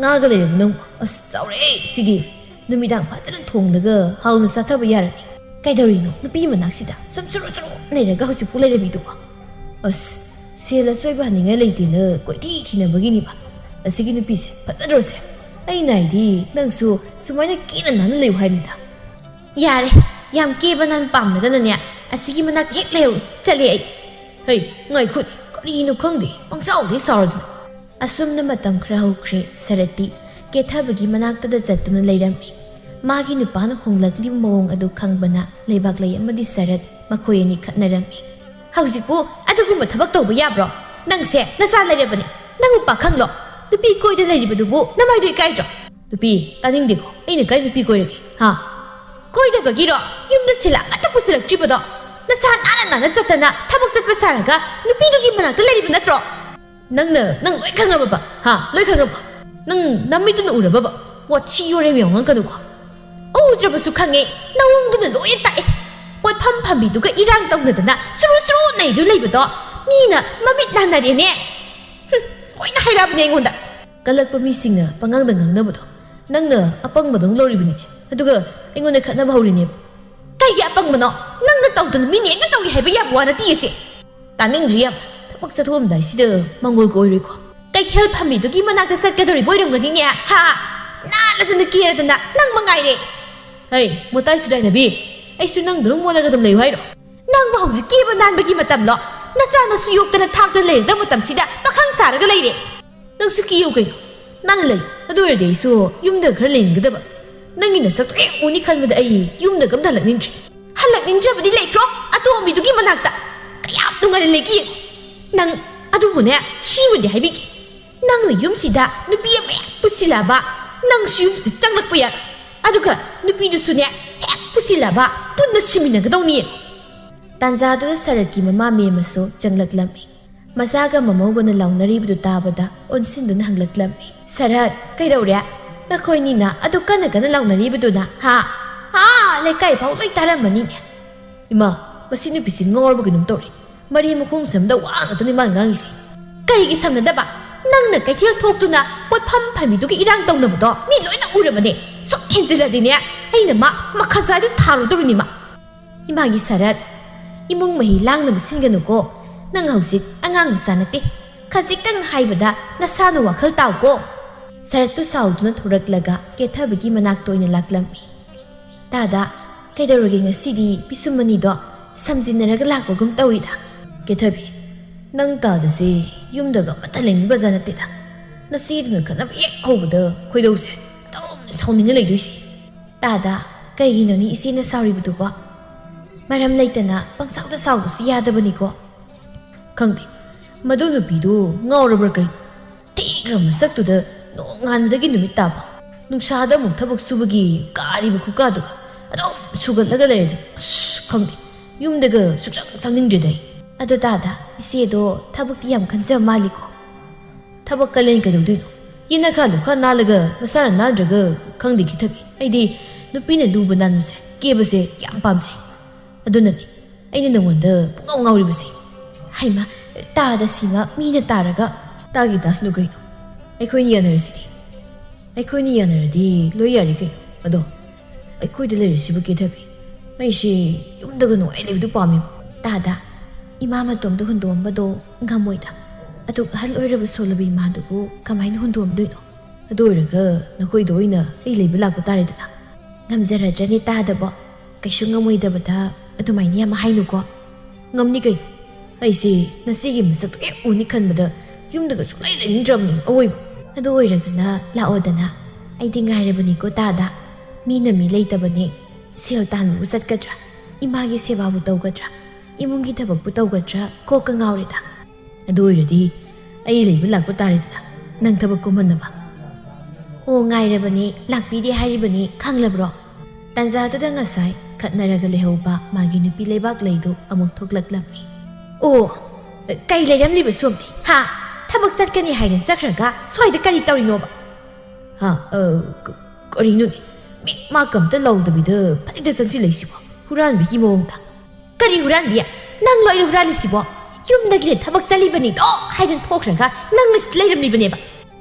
ꯉꯥꯒ ꯂꯩꯔꯕ ꯅꯪꯕꯣ ꯑꯁ ꯆꯥꯎꯔꯦ ꯁꯤꯗꯤ ꯅꯨꯃꯤꯗꯥꯡ ꯐꯖꯅ ꯊꯣꯡꯂꯒ ꯍꯥꯎꯅ ꯆꯥꯊꯕ ꯌꯥꯔꯅꯤ ꯀꯩꯗꯧꯔꯤꯅꯣ ꯅꯨꯄꯤ ꯃꯅꯥꯛꯁꯤꯗ ꯁꯨꯝ ꯆꯨꯔꯨ ꯂꯩꯔꯒ ꯍꯧꯖꯤꯛꯄꯨ ꯂꯩꯔꯝꯃꯤꯗꯨꯕꯣ ꯑꯁ ꯁꯦꯜ ꯑꯆꯣꯏꯕ ꯍꯟꯅꯤꯡꯉꯥꯏ ꯂꯩꯇꯦꯅ ꯀꯣꯏꯊꯤ ꯊꯤꯅꯕꯒꯤꯅꯤꯕ ꯑꯁꯤꯒꯤ ꯅꯨꯄꯤꯁꯦ ꯐꯖꯗ꯭ꯔꯣꯁꯦ ꯑꯩꯅ ꯍꯥꯏꯗꯤ ꯅꯪꯁꯨ ꯁꯨꯃꯥꯏꯅ ꯀꯦꯅ ꯅꯥꯟꯅ ꯂꯩꯌꯨ ꯍꯥꯏꯕꯅꯤꯗ ꯌꯥꯔꯦ ꯌꯥꯝ ꯀꯦꯕ ꯅꯥꯟ ꯄꯥꯝꯅꯒꯅꯅꯦ ꯑꯁꯤꯒꯤ ꯃꯅꯥꯛ ꯍꯦꯛ ꯂꯩꯍꯧ ꯆꯠꯂꯦ ꯑꯩ ꯍꯩ ꯉꯥꯏꯈꯣꯅꯦ ꯀꯔꯤꯅꯣ ꯈꯪꯗꯦ ꯄꯪꯆꯥꯎꯗꯩ ꯆꯥꯎꯔꯗꯨꯅ ꯑꯁꯨꯝꯅ ꯃꯇꯝ ꯈꯔ ꯍꯧꯈ꯭ꯔꯦ ꯁꯔꯠꯇꯤ ꯀꯦꯊꯕꯒꯤ ꯃꯅꯥꯛꯇꯗ ꯆꯠꯇꯨꯅ ꯂꯩꯔꯝꯃꯤ ꯃꯥꯒꯤ ꯅꯨꯄꯥꯅ ꯍꯣꯡꯂꯛꯂꯤꯕ ꯃꯑꯣꯡ ꯑꯗꯨ ꯈꯪꯕꯅ ꯂꯩꯕꯥꯛꯂꯩ ꯑꯃꯗꯤ ꯁꯔꯠ ꯃꯈꯣꯏ ꯑꯅꯤ ꯈꯠꯅꯔꯝꯃꯤ ꯍꯧꯖꯤꯛꯄꯨ ꯑꯗꯨꯒꯨꯝꯕ ꯊꯕꯛ ꯇꯧꯕ ꯌꯥꯕ꯭ꯔꯣ ꯅꯪꯁꯦ ꯅꯆꯥ ꯂꯩꯔꯕꯅꯤ ꯅꯪꯕꯨ ꯄꯥꯈꯪꯂꯣ ꯅꯨꯄꯤ ꯀꯣꯏꯗ ꯂꯩꯔꯤꯕꯗꯨꯕꯨ ꯅꯃꯥꯏꯗꯣ ꯏꯀꯥꯏꯗ꯭ꯔꯣ ꯅꯨꯄꯤ ꯇꯥꯅꯤꯡꯗꯦꯀꯣ ꯑꯩꯅ ꯀꯔꯤ ꯅꯨꯄꯤ ꯀꯣꯏꯔꯒꯦ ꯍꯥ ꯀꯣꯏꯗꯕꯒꯤꯔꯣ ꯌꯨꯝꯗ ꯁꯤꯜꯂ ꯑꯃꯠꯇ ꯄꯨꯁꯤꯜꯂꯛꯇ꯭ꯔꯤꯕꯗꯣ ꯅꯁꯥ ꯅꯥꯟꯅ ꯆꯠꯇꯅ ꯊꯕꯛ ꯆꯠꯄ ꯁꯥꯔꯒ ꯅꯨꯄꯤꯗꯨꯒꯤ ꯃꯅꯥꯛꯇ ꯂꯩꯔꯤꯕ ꯅꯠꯇ꯭ꯔꯣ ꯅꯪ ꯂꯣꯏ ꯈꯪꯉꯕꯕ ꯍꯥ ꯂꯣꯏ ꯈꯪꯉꯕ ꯅꯪ ꯅꯃꯤꯠꯇꯨꯅ ꯎꯔꯕꯕ ꯋꯥꯊꯤ ꯋꯥꯔꯦꯝ ꯌꯥꯝ ꯉꯥꯡꯀꯅꯨꯀꯣ ꯎꯗ꯭ꯔꯕꯁꯨ ꯈꯪꯉꯦ ꯅꯋꯣꯡꯗꯨꯅ ꯂꯣꯏ ꯇꯥꯛꯑꯦ ꯄꯣꯠꯐꯝ ꯐꯝꯕꯤꯗꯨꯒ ꯏꯔꯥꯡ ꯇꯧꯅꯗꯅ ꯁꯨꯔꯨ ꯅꯩꯗꯨ ꯂꯩꯕꯗꯣ ꯃꯤꯅ ꯃꯃꯤꯠ ꯂꯥꯟꯅꯔꯦꯅꯦ ꯂꯣꯏꯅ ꯍꯥꯏꯔꯛꯑꯕꯅꯦ ꯑꯩꯉꯣꯟꯗ ꯀꯜꯂꯛꯄ ꯃꯤꯁꯤꯡꯅ ꯄꯉꯥꯡꯗ ꯉꯥꯡꯅꯕꯗꯣ ꯅꯪꯅ ꯑꯄꯪꯕꯗꯧ ꯂꯧꯔꯤꯕꯅꯤꯅꯦ ꯑꯗꯨꯒ ꯑꯩꯉꯣꯟꯗ ꯈꯠꯅꯕ ꯍꯧꯔꯤꯅꯦꯕ ꯀꯩꯒꯤ ꯑꯄꯪꯕꯅꯣ ꯅꯪꯅ ꯇꯧꯗꯅ ꯃꯤꯅ ꯍꯦꯛꯇ ꯇꯧꯏ ꯍꯥꯏꯕ ꯌꯥꯕ ꯋꯥ ꯅꯠꯇꯦꯁꯦ ꯇꯥꯅꯤꯡꯗ꯭ꯔꯤ ꯌꯥꯝ ꯊꯕꯛ ꯆꯠꯊꯣꯛꯑꯝꯗꯥꯏꯁꯤꯗ ꯃꯪꯒꯣꯜꯒ ꯑꯣꯏꯔꯣꯏꯀꯣ ꯀꯩꯊꯦꯜ ꯐꯝꯃꯤꯗꯨꯒꯤ ꯃꯅꯥꯛꯇ ꯆꯠꯀꯗꯧꯔꯤꯕ ꯑꯣꯏꯔꯝꯒꯅꯤꯅꯦ ꯍꯥ ꯅꯥꯜꯂꯗꯅ ꯀꯦꯔꯗꯅ ꯅꯪ ꯃꯉꯥꯏꯔꯦ ꯍꯩ ꯃꯣꯇꯥꯏ ꯁꯨꯗꯥꯏꯅꯕꯤ ꯑꯩꯁꯨ ꯅꯪꯗꯨꯅ ꯃꯣꯜꯂꯒ ꯑꯗꯨꯝ ꯂꯩꯌꯨ ꯍꯥꯏꯔꯣ ꯅꯪꯕꯨ ꯍꯧꯖꯤꯛ ꯀꯦꯕ ꯅꯥꯟꯕꯒꯤ ꯃꯇꯝꯂꯣ ꯅꯆꯥꯅꯁꯨ ꯌꯣꯛꯇꯅ ꯊꯥꯛꯇꯅ ꯂꯩꯔꯗꯕ ꯃꯇꯝꯁꯤꯗ ꯄꯥꯈꯪ ꯁꯥꯔꯒ ꯂꯩꯔꯦ ꯅꯪꯁꯨ ꯀꯤꯌꯨ ꯀꯩꯅꯣ ꯅꯥꯟꯅ ꯂꯩꯌꯨ ꯑꯗꯨ ꯑꯣꯏꯔꯗꯤ ꯑꯩꯁꯨ ꯌꯨꯝꯗ ꯈꯔ ꯂꯩꯅꯤꯡꯒꯗꯕ ꯅꯪꯒꯤ ꯅꯁꯛꯇꯣ ꯍꯦꯛ ꯎꯅꯤ ꯈꯟꯕꯗ ꯑꯩ ꯌꯨꯝꯗꯒ ꯑꯝꯇ ꯍꯜꯂꯛꯅꯤꯡꯗ꯭ꯔꯕꯗꯤ ꯂꯩꯈ꯭ꯔꯣ ꯑꯇꯣꯝꯕꯤꯗꯨꯒꯤ ꯃꯅꯥꯛꯇ ꯀꯌꯥꯝ ꯅꯨꯡꯉꯥꯏꯅ ꯂꯩꯒꯦ ꯅꯪ ꯑꯗꯨꯕꯨꯅꯦ ꯁꯤꯕꯨꯗꯤ ꯍꯥꯏꯕꯤꯒꯦ ꯅꯪꯅ ꯌꯨꯝꯁꯤꯗ ꯅꯨꯄꯤ ꯑꯃ ꯍꯦꯛ ꯄꯨꯁꯤꯜꯂꯕ ꯅꯪꯁꯨ ꯌꯨꯝꯁꯤꯗ ꯆꯪꯂꯛꯄ ꯌꯥꯏ ꯑꯗꯨꯒ ꯅꯨꯄꯤꯗꯨꯁꯨꯅꯦ ꯍꯦꯛ ꯄꯨꯁꯤꯜꯂꯕ ꯄꯨꯟꯅ ꯁꯤꯃꯤꯟꯅꯒꯗꯧꯅꯤ ꯇꯥꯟꯖꯥꯗꯨꯗ ꯁꯔꯠꯀꯤ ꯃꯃꯥ ꯃꯦꯝꯃꯁꯨ ꯆꯪꯂꯛꯂꯝꯃꯤ Masaga mamogona launaribdu tabada onsinduna hanglatlami. Sarat, kaidawrya? Nakoy nina, adu kana launaribdu na, ha? Ha! Lekay pao tay taramani niya. Ima, masino pisin ngorbo ginumtori. Mari mo kung samda wang ito ni Mangangisi. Kay isam na daba, nang nagkaitil tok to na, pot pampamidugi irang tong na mo do, miloy na ura ba ni? So, Angela din niya, ay na makasado taro do rin ni ma. Imagi Sarat, imong mahilang na masingano ko, nang hausik angang masanati, kasi kang haibada na sana wakal tao ko. Sarat to saud na thuraklaga, kethabigi manakto inalaklami. Tada, kay darugay nga sidi, pisumani do, samzinaraga lakogum tawida. Kethabi, nang tada si, yung daga mataling baza na tita. Nasido na ka na hobada, koy daw si, sauning alay doy si. Tada, kay gino ni isi na sorry ba ba? Maram layta na, pang sauda su yada ba ni ko? Kangdi, madon bido, ngawrabar kay. Tigra masak to da, noong andagi numit taba. Nung sada mong tabag subagi, kari ba kukado ka. Ado, sugat laga layda. Shhh, kangdi, yung daga suksang ningriday. Ado tada, isido tabak tiyam kansa mali ko. Tabak kalain ka daw dito. Yinakalo ka nalaga, masara nadraga, kangdi kitabi. Ay di, nupi na luba nan mo siya, kaya ba siya, yang pam siya. Ado na ni, ay ninawanda, pungaw-ngaw rin ba siya. Ay ma, tada sima, mina taraga. Tagi tas no kayo. Ay ko'y niya narasidi. Ay ko'y niya naradi, loyari kayo. Ado, ay ko'y dalarisi ba kitabi. May siya, yung daga no, ay nagdo pamim. Tada, imama tom do hundom ba do ngamoy da. Ato hal oira ba solabi imado ko kamay na hundom do ino. Ado oira ka nakoy do ina ay labelak ba tari da. Ngamzara dyan ni tada ba. Kaysyo ngamoy da ba da ato may niya mahay no ko. Ngam ni kayo. Ay si nasigi masak unikan ba da yung daga sulay na yung drum ni awoy ba. Ado oira ka na lao da na. Ay di nga ba ni ko tada. Mina mi layta ba ni. Siyal tahan mo usat ka dra. Imagi siya babu taw ka dra. Imong gitabag putaw ka dra, ko ka ngaw rita. Ado oiradi, ay label lakpo tari dita. Nang tabag ko man na ba? O ngay ra ba ni, lakpidi hari ba ni, kang labro. Tanza to da ngasay, kat naraga lehaw ba, magi nupi laybak laydo, among tuglak lamni. O, kay layam liba sumni, ha? Tabag tat ka ni hayran sakraga, soy da kari tawri no ba? Ha, kari nun ni. Makam ta law da bida, pati da sang silay siwa. Huran biki mo ta. Kari huran biya, nang loy huran siwa. Yung nagin tabag tali ba nito? Haydan pokraga, nang mas layram ni ba niya ba?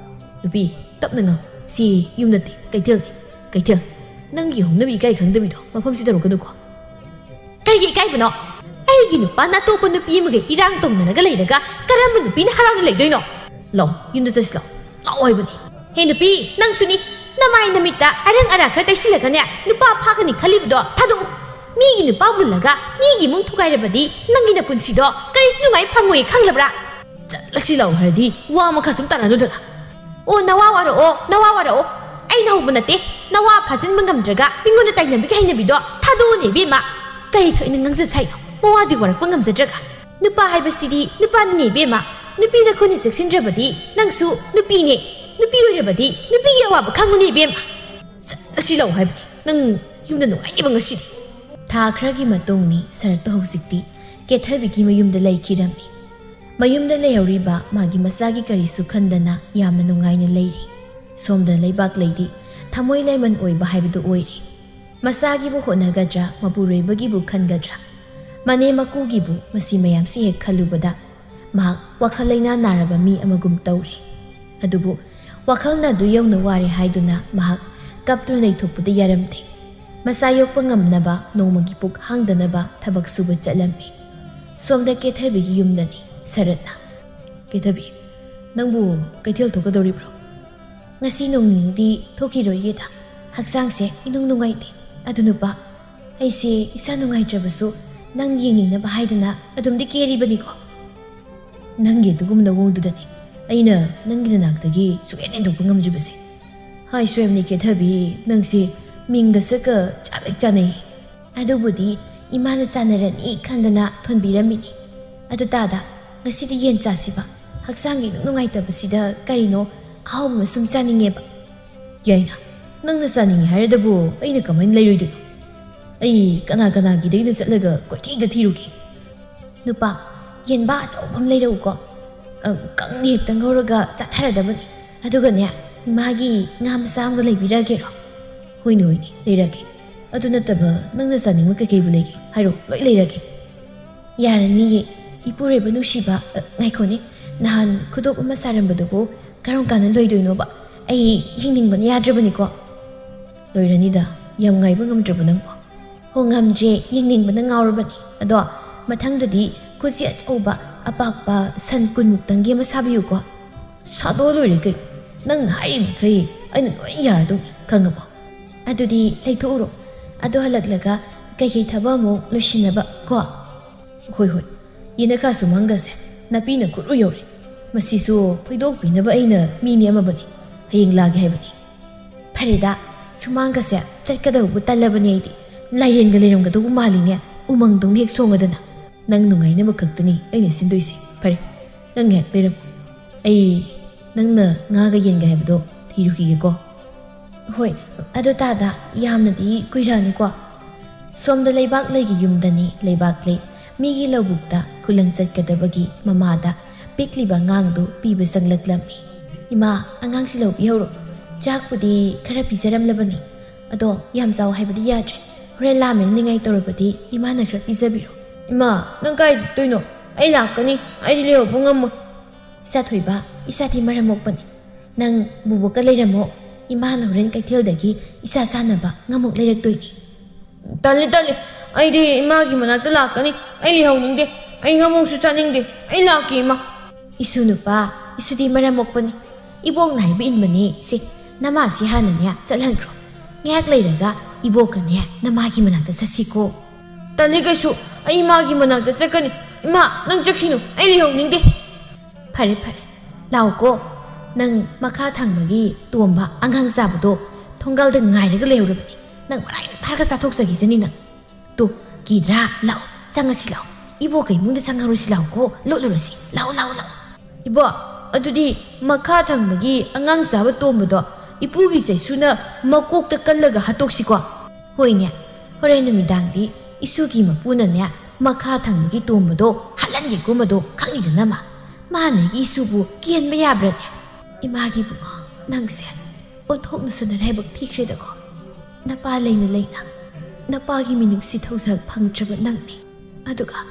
Lupi, tap na nga, si yung nati, kay til. Nang yung nabi ikay kang dami to, mapam si taro ka ko. Kaya ikay ba no? Ay ginupa na to po nupi magay irang tong na nagalay naga, karama nupi na haraw nilay doy no. Law, yung nasa sila, laoy ba ni? Hey nupi, nang suni, namay namita, arang-arakar tayo sila ka niya, nupapa ka ni kalibdo, tadong, migi nupa bulaga, migi mong tukay na ba di, nang ginapunsido, kaya sinungay panguy kang labra. Lasilaw haradi, wa makasumtara no dala. O nawawara o, ay nahubo na te, nawapasin mangamdraga, mingo na tayo nabigay na bido, tadong ni bima. Kaya ito inangang sasayo, mawadi warak pangamsadraga. Nupa hay ba sidi, nupa na ni bima, nupi na ko ni seksindra ba di, nang su, nupi ni, nupi oira ba di, nupi yawa ba kang ni bima. Lasilaw haradi, nang yung nanong ay ibang asidi. Tha khragi matong ni sarto hausikti kethabigi mayumda laykirami. Mayumda layhawriba magi masagi karisu khandana yamna nungaina layri. Somda laybak laydi thamoy layman oiba haibadu oiri. Masagi bu honagadra mabureibagi bu khangadra. Mane makugi bu masi mayam si hek khalubada mahak wakhalaina naraba mi amagum tawri. Adubu wakhalna du yawna wari haiduna mahak kaptu laythokpuda yaramte. Masayok pangamnaba nomagipuk hangdanaba tabak suba chalami. Somda kethabi yumnani saratna. Kethabi, nangbu kaitil thokadori bro. Ngasi nongdi thokiroy geta. Haksangse inong nungay di. Adunu pa, ay si isa nungay trabaso nang yinging na bahaydana adumdi keri bani ko. Nanggi dugum na wongdudani. Ayna nanggi nanagdagi sugenin dog pangamjibasi. Hay swem ni kethabi nangsi Minga saka chabek chanay. Ado budi imana chanaran I khandana thonbiramini. Ado tada ngasidi yen chasiba haksangi nungai tabasida karino ahaw masum chaninge ba. Yaina nangna chaninge haradabu aina kamain layroidu. Ai kana gi dai na chatlaga kothi da thiruki. Nupa yen ba chawbam layrau ko ꯀꯪꯅ ꯍꯦꯛꯇ ꯉꯧꯔꯒ ꯆꯥꯊꯔꯗꯕꯅꯤ ꯑꯗꯨꯒꯅꯦ ꯏꯃꯥꯒꯤ ꯉꯥ ꯃꯆꯥ ꯑꯃꯒ ꯂꯩꯕꯤꯔꯒꯦꯔꯣ ꯍꯣꯏꯅꯦ ꯍꯣꯏꯅꯦ ꯂꯩꯔꯒꯦ ꯑꯗꯨ ꯅꯠꯇꯕ ꯅꯪꯅ ꯆꯥꯅꯤꯡꯕ ꯀꯩꯀꯩꯕꯨ ꯂꯩꯒꯦ ꯍꯥꯏꯔꯣ ꯂꯣꯏ ꯂꯩꯔꯒꯦ ꯌꯥꯔꯅꯤꯌꯦ ꯏꯄꯨꯔꯣꯏꯕ ꯅꯨꯡꯁꯤꯕ ꯉꯥꯏꯈꯣꯅꯦ ꯅꯍꯥꯟ ꯈꯨꯗꯣꯞ ꯑꯃ ꯁꯥꯔꯝꯕꯗꯨꯕꯨ ꯀꯔꯝ ꯀꯥꯟꯗ ꯂꯣꯏꯗꯣꯏꯅꯣꯕ ꯑꯩ ꯌꯦꯡꯅꯤꯡꯕꯅ ꯌꯥꯗ꯭ꯔꯕꯅꯤꯀꯣ ꯂꯣꯏꯔꯅꯤꯗ ꯌꯥꯝ ꯉꯥꯏꯕ ꯉꯝꯗ꯭ꯔꯕ ꯅꯪꯕꯣ ꯍꯣ ꯉꯝꯗ꯭ꯔꯦ ꯌꯦꯡꯅꯤꯡꯕꯅ ꯉꯥꯎꯔꯕꯅꯤ ꯑꯗꯣ ꯃꯊꯪꯗꯗꯤ ꯈꯨꯠꯁꯤ ꯑꯆꯧꯕ ꯑꯄꯥꯛꯄ ꯁꯟ 10ꯃꯨꯛꯇꯪꯒꯤ ꯑꯃ ꯁꯥꯕꯤꯌꯨꯀꯣ ꯁꯥꯗꯣꯛꯑ ꯂꯣꯏꯔꯦ ꯀꯩ ꯅꯪꯅ ꯍꯥꯏꯔꯤꯃꯈꯩ ꯑꯩꯅ ꯂꯣꯏ ꯌꯥꯔꯗꯧꯅꯤ ꯈꯪꯉꯕꯣ ꯑꯗꯨꯗꯤ ꯂꯩꯊꯣꯛꯎꯔꯣ ꯑꯗꯣ ꯍꯜꯂꯛꯂꯒ ꯀꯩꯀꯩ ꯊꯕꯛ ꯑꯃꯨꯛ ꯂꯣꯏꯁꯤꯟꯅꯕ ꯀꯣ ꯍꯣꯏ ꯍꯣꯏ ꯌꯦꯅꯈꯥ ꯁꯨꯃꯥꯡꯒꯁꯦ ꯅꯥꯄꯤꯅ ꯈꯨꯠꯂꯨ ꯌꯧꯔꯦ ꯃꯁꯤꯁꯨ ꯐꯣꯏꯗꯣꯛꯄꯤꯅꯕ ꯑꯩꯅ ꯃꯤ ꯅꯦꯝꯃꯕꯅꯤ ꯍꯌꯦꯡ ꯂꯥꯛꯒꯦ ꯍꯥꯏꯕꯅꯤ ꯐꯔꯦꯗ ꯁꯨꯃꯥꯡꯒꯁꯦ ꯆꯠꯀꯗꯧꯕ ꯇꯜꯂꯕꯅꯤ ꯑꯩꯗꯤ ꯂꯥꯏꯔꯦꯟꯒ ꯂꯩꯔꯝꯒꯗꯧꯕ ꯃꯥꯜꯂꯤꯅꯦ ꯎꯃꯪꯗꯧꯅ ꯍꯦꯛ ꯁꯣꯡꯉꯗꯅ ꯅꯪ ꯅꯨꯡꯉꯥꯏꯅꯕ ꯈꯛꯇꯅꯤ ꯑꯩꯅ ꯁꯤꯟꯗꯣꯏꯁꯦ ꯐꯔꯦ ꯅꯪ ꯉꯥꯏꯍꯥꯛ ꯂꯩꯔꯝꯃꯨ ꯑꯩ ꯅꯪꯅ ꯉꯥꯒ ꯌꯦꯟꯒ ꯍꯥꯏꯕꯗꯣ ꯊꯤꯔꯨꯈꯤꯒꯦꯀꯣ ꯍꯣꯏ ꯑꯗꯣ ꯇꯥꯗ ꯌꯥꯝꯅꯗꯤ ꯀꯨꯏꯔꯛꯑꯅꯨꯀꯣ ꯁꯣꯝꯗ ꯂꯩꯕꯥꯛ ꯂꯩꯒꯤ ꯌꯨꯝꯗꯅꯤ ꯂꯩꯕꯥꯛ ꯂꯩ ꯃꯤꯒꯤ ꯂꯧꯕꯨꯛꯇ ꯈꯨꯂꯪ ꯆꯠꯀꯗꯕꯒꯤ ꯃꯃꯥꯗ ꯄꯤꯛꯂꯤꯕ ꯑꯉꯥꯡꯗꯨ ꯄꯤꯕ ꯆꯪꯂꯛꯂꯝꯃꯤ ꯏꯃꯥ ꯑꯉꯥꯡꯁꯤ ꯂꯧꯕꯤꯍꯧꯔꯣ ꯆꯥꯛꯄꯨꯗꯤ ꯈꯔ ꯄꯤꯖꯔꯝꯂꯕꯅꯤ ꯑꯗꯣ ꯌꯥꯝ ꯆꯥꯎ ꯍꯥꯏꯕꯗꯤ ꯌꯥꯗ꯭ꯔꯦ ꯍꯣꯔꯦꯟ ꯂꯥꯝꯃꯦꯅ ꯅꯤꯡꯉꯥꯏ ꯇꯧꯔꯕꯗꯤ ꯏꯃꯥꯅ ꯈꯔ ꯄꯤꯖꯕꯤꯔꯣ ꯏꯃꯥ ꯅꯪ ꯀꯥꯏ ꯆꯠꯇꯣꯏꯅꯣ ꯑꯩ ꯂꯥꯛꯀꯅꯤ ꯑꯩꯗꯤ ꯂꯩꯍꯧꯕ ꯉꯝꯃꯣꯏ ꯏꯆꯥꯊꯣꯏꯕ ꯏꯆꯥꯗꯤ ꯃꯔꯝ ꯃꯣꯛꯄꯅꯤ ꯅꯪ ꯕꯨꯕꯣꯛꯀ ꯂꯩꯔꯝꯃꯣ ꯏꯃꯥꯅ ꯍꯣꯔꯦꯟ ꯀꯩꯊꯦꯜꯗꯒꯤ ꯏꯆꯥ ꯆꯥꯅꯕ ꯉꯥꯃꯨꯛ ꯂꯩꯔꯛꯇꯣꯏꯅꯤ ꯇꯜꯂꯤ ꯑꯩꯗꯤ ꯏꯃꯥꯒꯤ ꯃꯅꯥꯛꯇ ꯂꯥꯛꯀꯅꯤ ꯑꯩ ꯂꯩꯍꯧꯅꯤꯡꯗꯦ ꯑꯩ ꯉꯥꯃꯨꯛꯁꯨ ꯆꯥꯅꯤꯡꯗꯦ ꯑꯩ ꯂꯥꯛꯀꯦ ꯏꯃꯥ 이수 누빠 이수디 말아 먹보니 이복 나이비 인머니 시 나마시 하느냐 짤랑그로 ꯉꯥꯏꯍꯥꯛ ꯂꯩꯔꯒ 이복ꯀꯅꯦ ꯅꯃꯥꯒꯤ ꯃꯅꯥꯛꯇ ꯆꯠꯁꯤꯀꯣ ꯇꯜꯂꯤ ꯀꯩꯁꯨ ꯑꯩ ꯏꯃꯥꯒꯤ ꯃꯅꯥꯛꯇ ꯆꯠꯀꯅꯤ ꯏꯃꯥ ꯅꯪ ꯆꯠꯈꯤꯅꯨ ꯑꯩ ꯂꯩꯍꯧꯅꯤꯡꯗꯦ ꯐꯔꯦ ꯂꯥꯎꯀꯣ ꯅꯪ ꯃꯈꯥ ꯊꯪꯕꯒꯤ ꯇꯣꯝꯕ ꯑꯉꯥꯡ ꯆꯥꯕꯗꯣ ꯊꯣꯡꯒꯥꯜꯗ ꯉꯥꯏꯔꯒ ꯂꯩꯍꯧꯔꯕꯅꯤ ꯅꯪ ꯃꯔꯥꯏ ꯐꯥꯔꯒ ꯆꯥꯊꯣꯛꯆꯈꯤꯁꯅꯤ ꯅꯪ ꯇꯣ ꯀꯤꯗ꯭ꯔꯥ ꯂꯥꯛꯑꯣ ꯆꯪꯉꯁꯤ ꯂꯥꯛꯑꯣ 이복ꯀ 이문데 상하루시 라오고 롯로로시 라오 이보 어두디 마카 당무기 앙앙 사바 톰보도 이쁘기 제수나 마콕다 깔라가 하톡시고 호이냐 호레 누미당디 이수기 마뿌나냐 마카 당무기 톰보도 할란기 고마도 강이드나마 마네기 이수부 기엔 마야브라네 이마기 부고 낭세 오톡무스는 해복 피크레다고 나빠 레이나 나빠기 미눅시 토삭 방트르바 낭니 아두가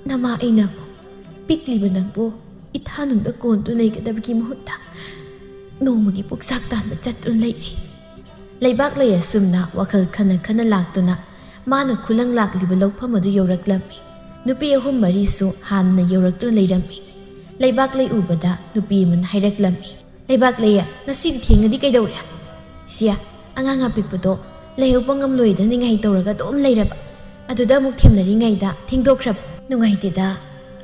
나마 아이나보 픽리바 낭보 이타능다 꼰또 레이가다비기 무ಹು타 노무기 복삭단바 잣돈 레이리 레이박 레야 숨나 와칼 카나 락도나 마나 쿨랑 락리바 럭파마도 요락람미 누피 아훔 마리수 한나 요락돈 레이람미 레이박 레이 우바다 누피만 하이락람미 레이박 레야 나시디 ꯊꯦꯡꯉꯗꯤ ꯀꯩꯗꯧꯔꯦ ꯁꯤꯌꯥ ꯑꯉꯥꯡ ꯑꯄꯤꯛꯄꯗꯣ ꯂꯩꯍꯧꯕ ꯉꯝꯂꯣꯏꯗ ꯅꯤꯡꯉꯥꯏ ꯇꯧꯔꯒ ꯑꯗꯨꯝ ꯂꯩꯔꯕ ꯑꯗꯨꯗ ꯑꯃꯨꯛ ꯊꯦꯝꯅꯔꯤꯉꯩꯗ ꯊꯦꯡꯗꯣꯛꯈ꯭ꯔꯕ ꯅꯨꯡꯉꯥꯏꯇꯦꯗ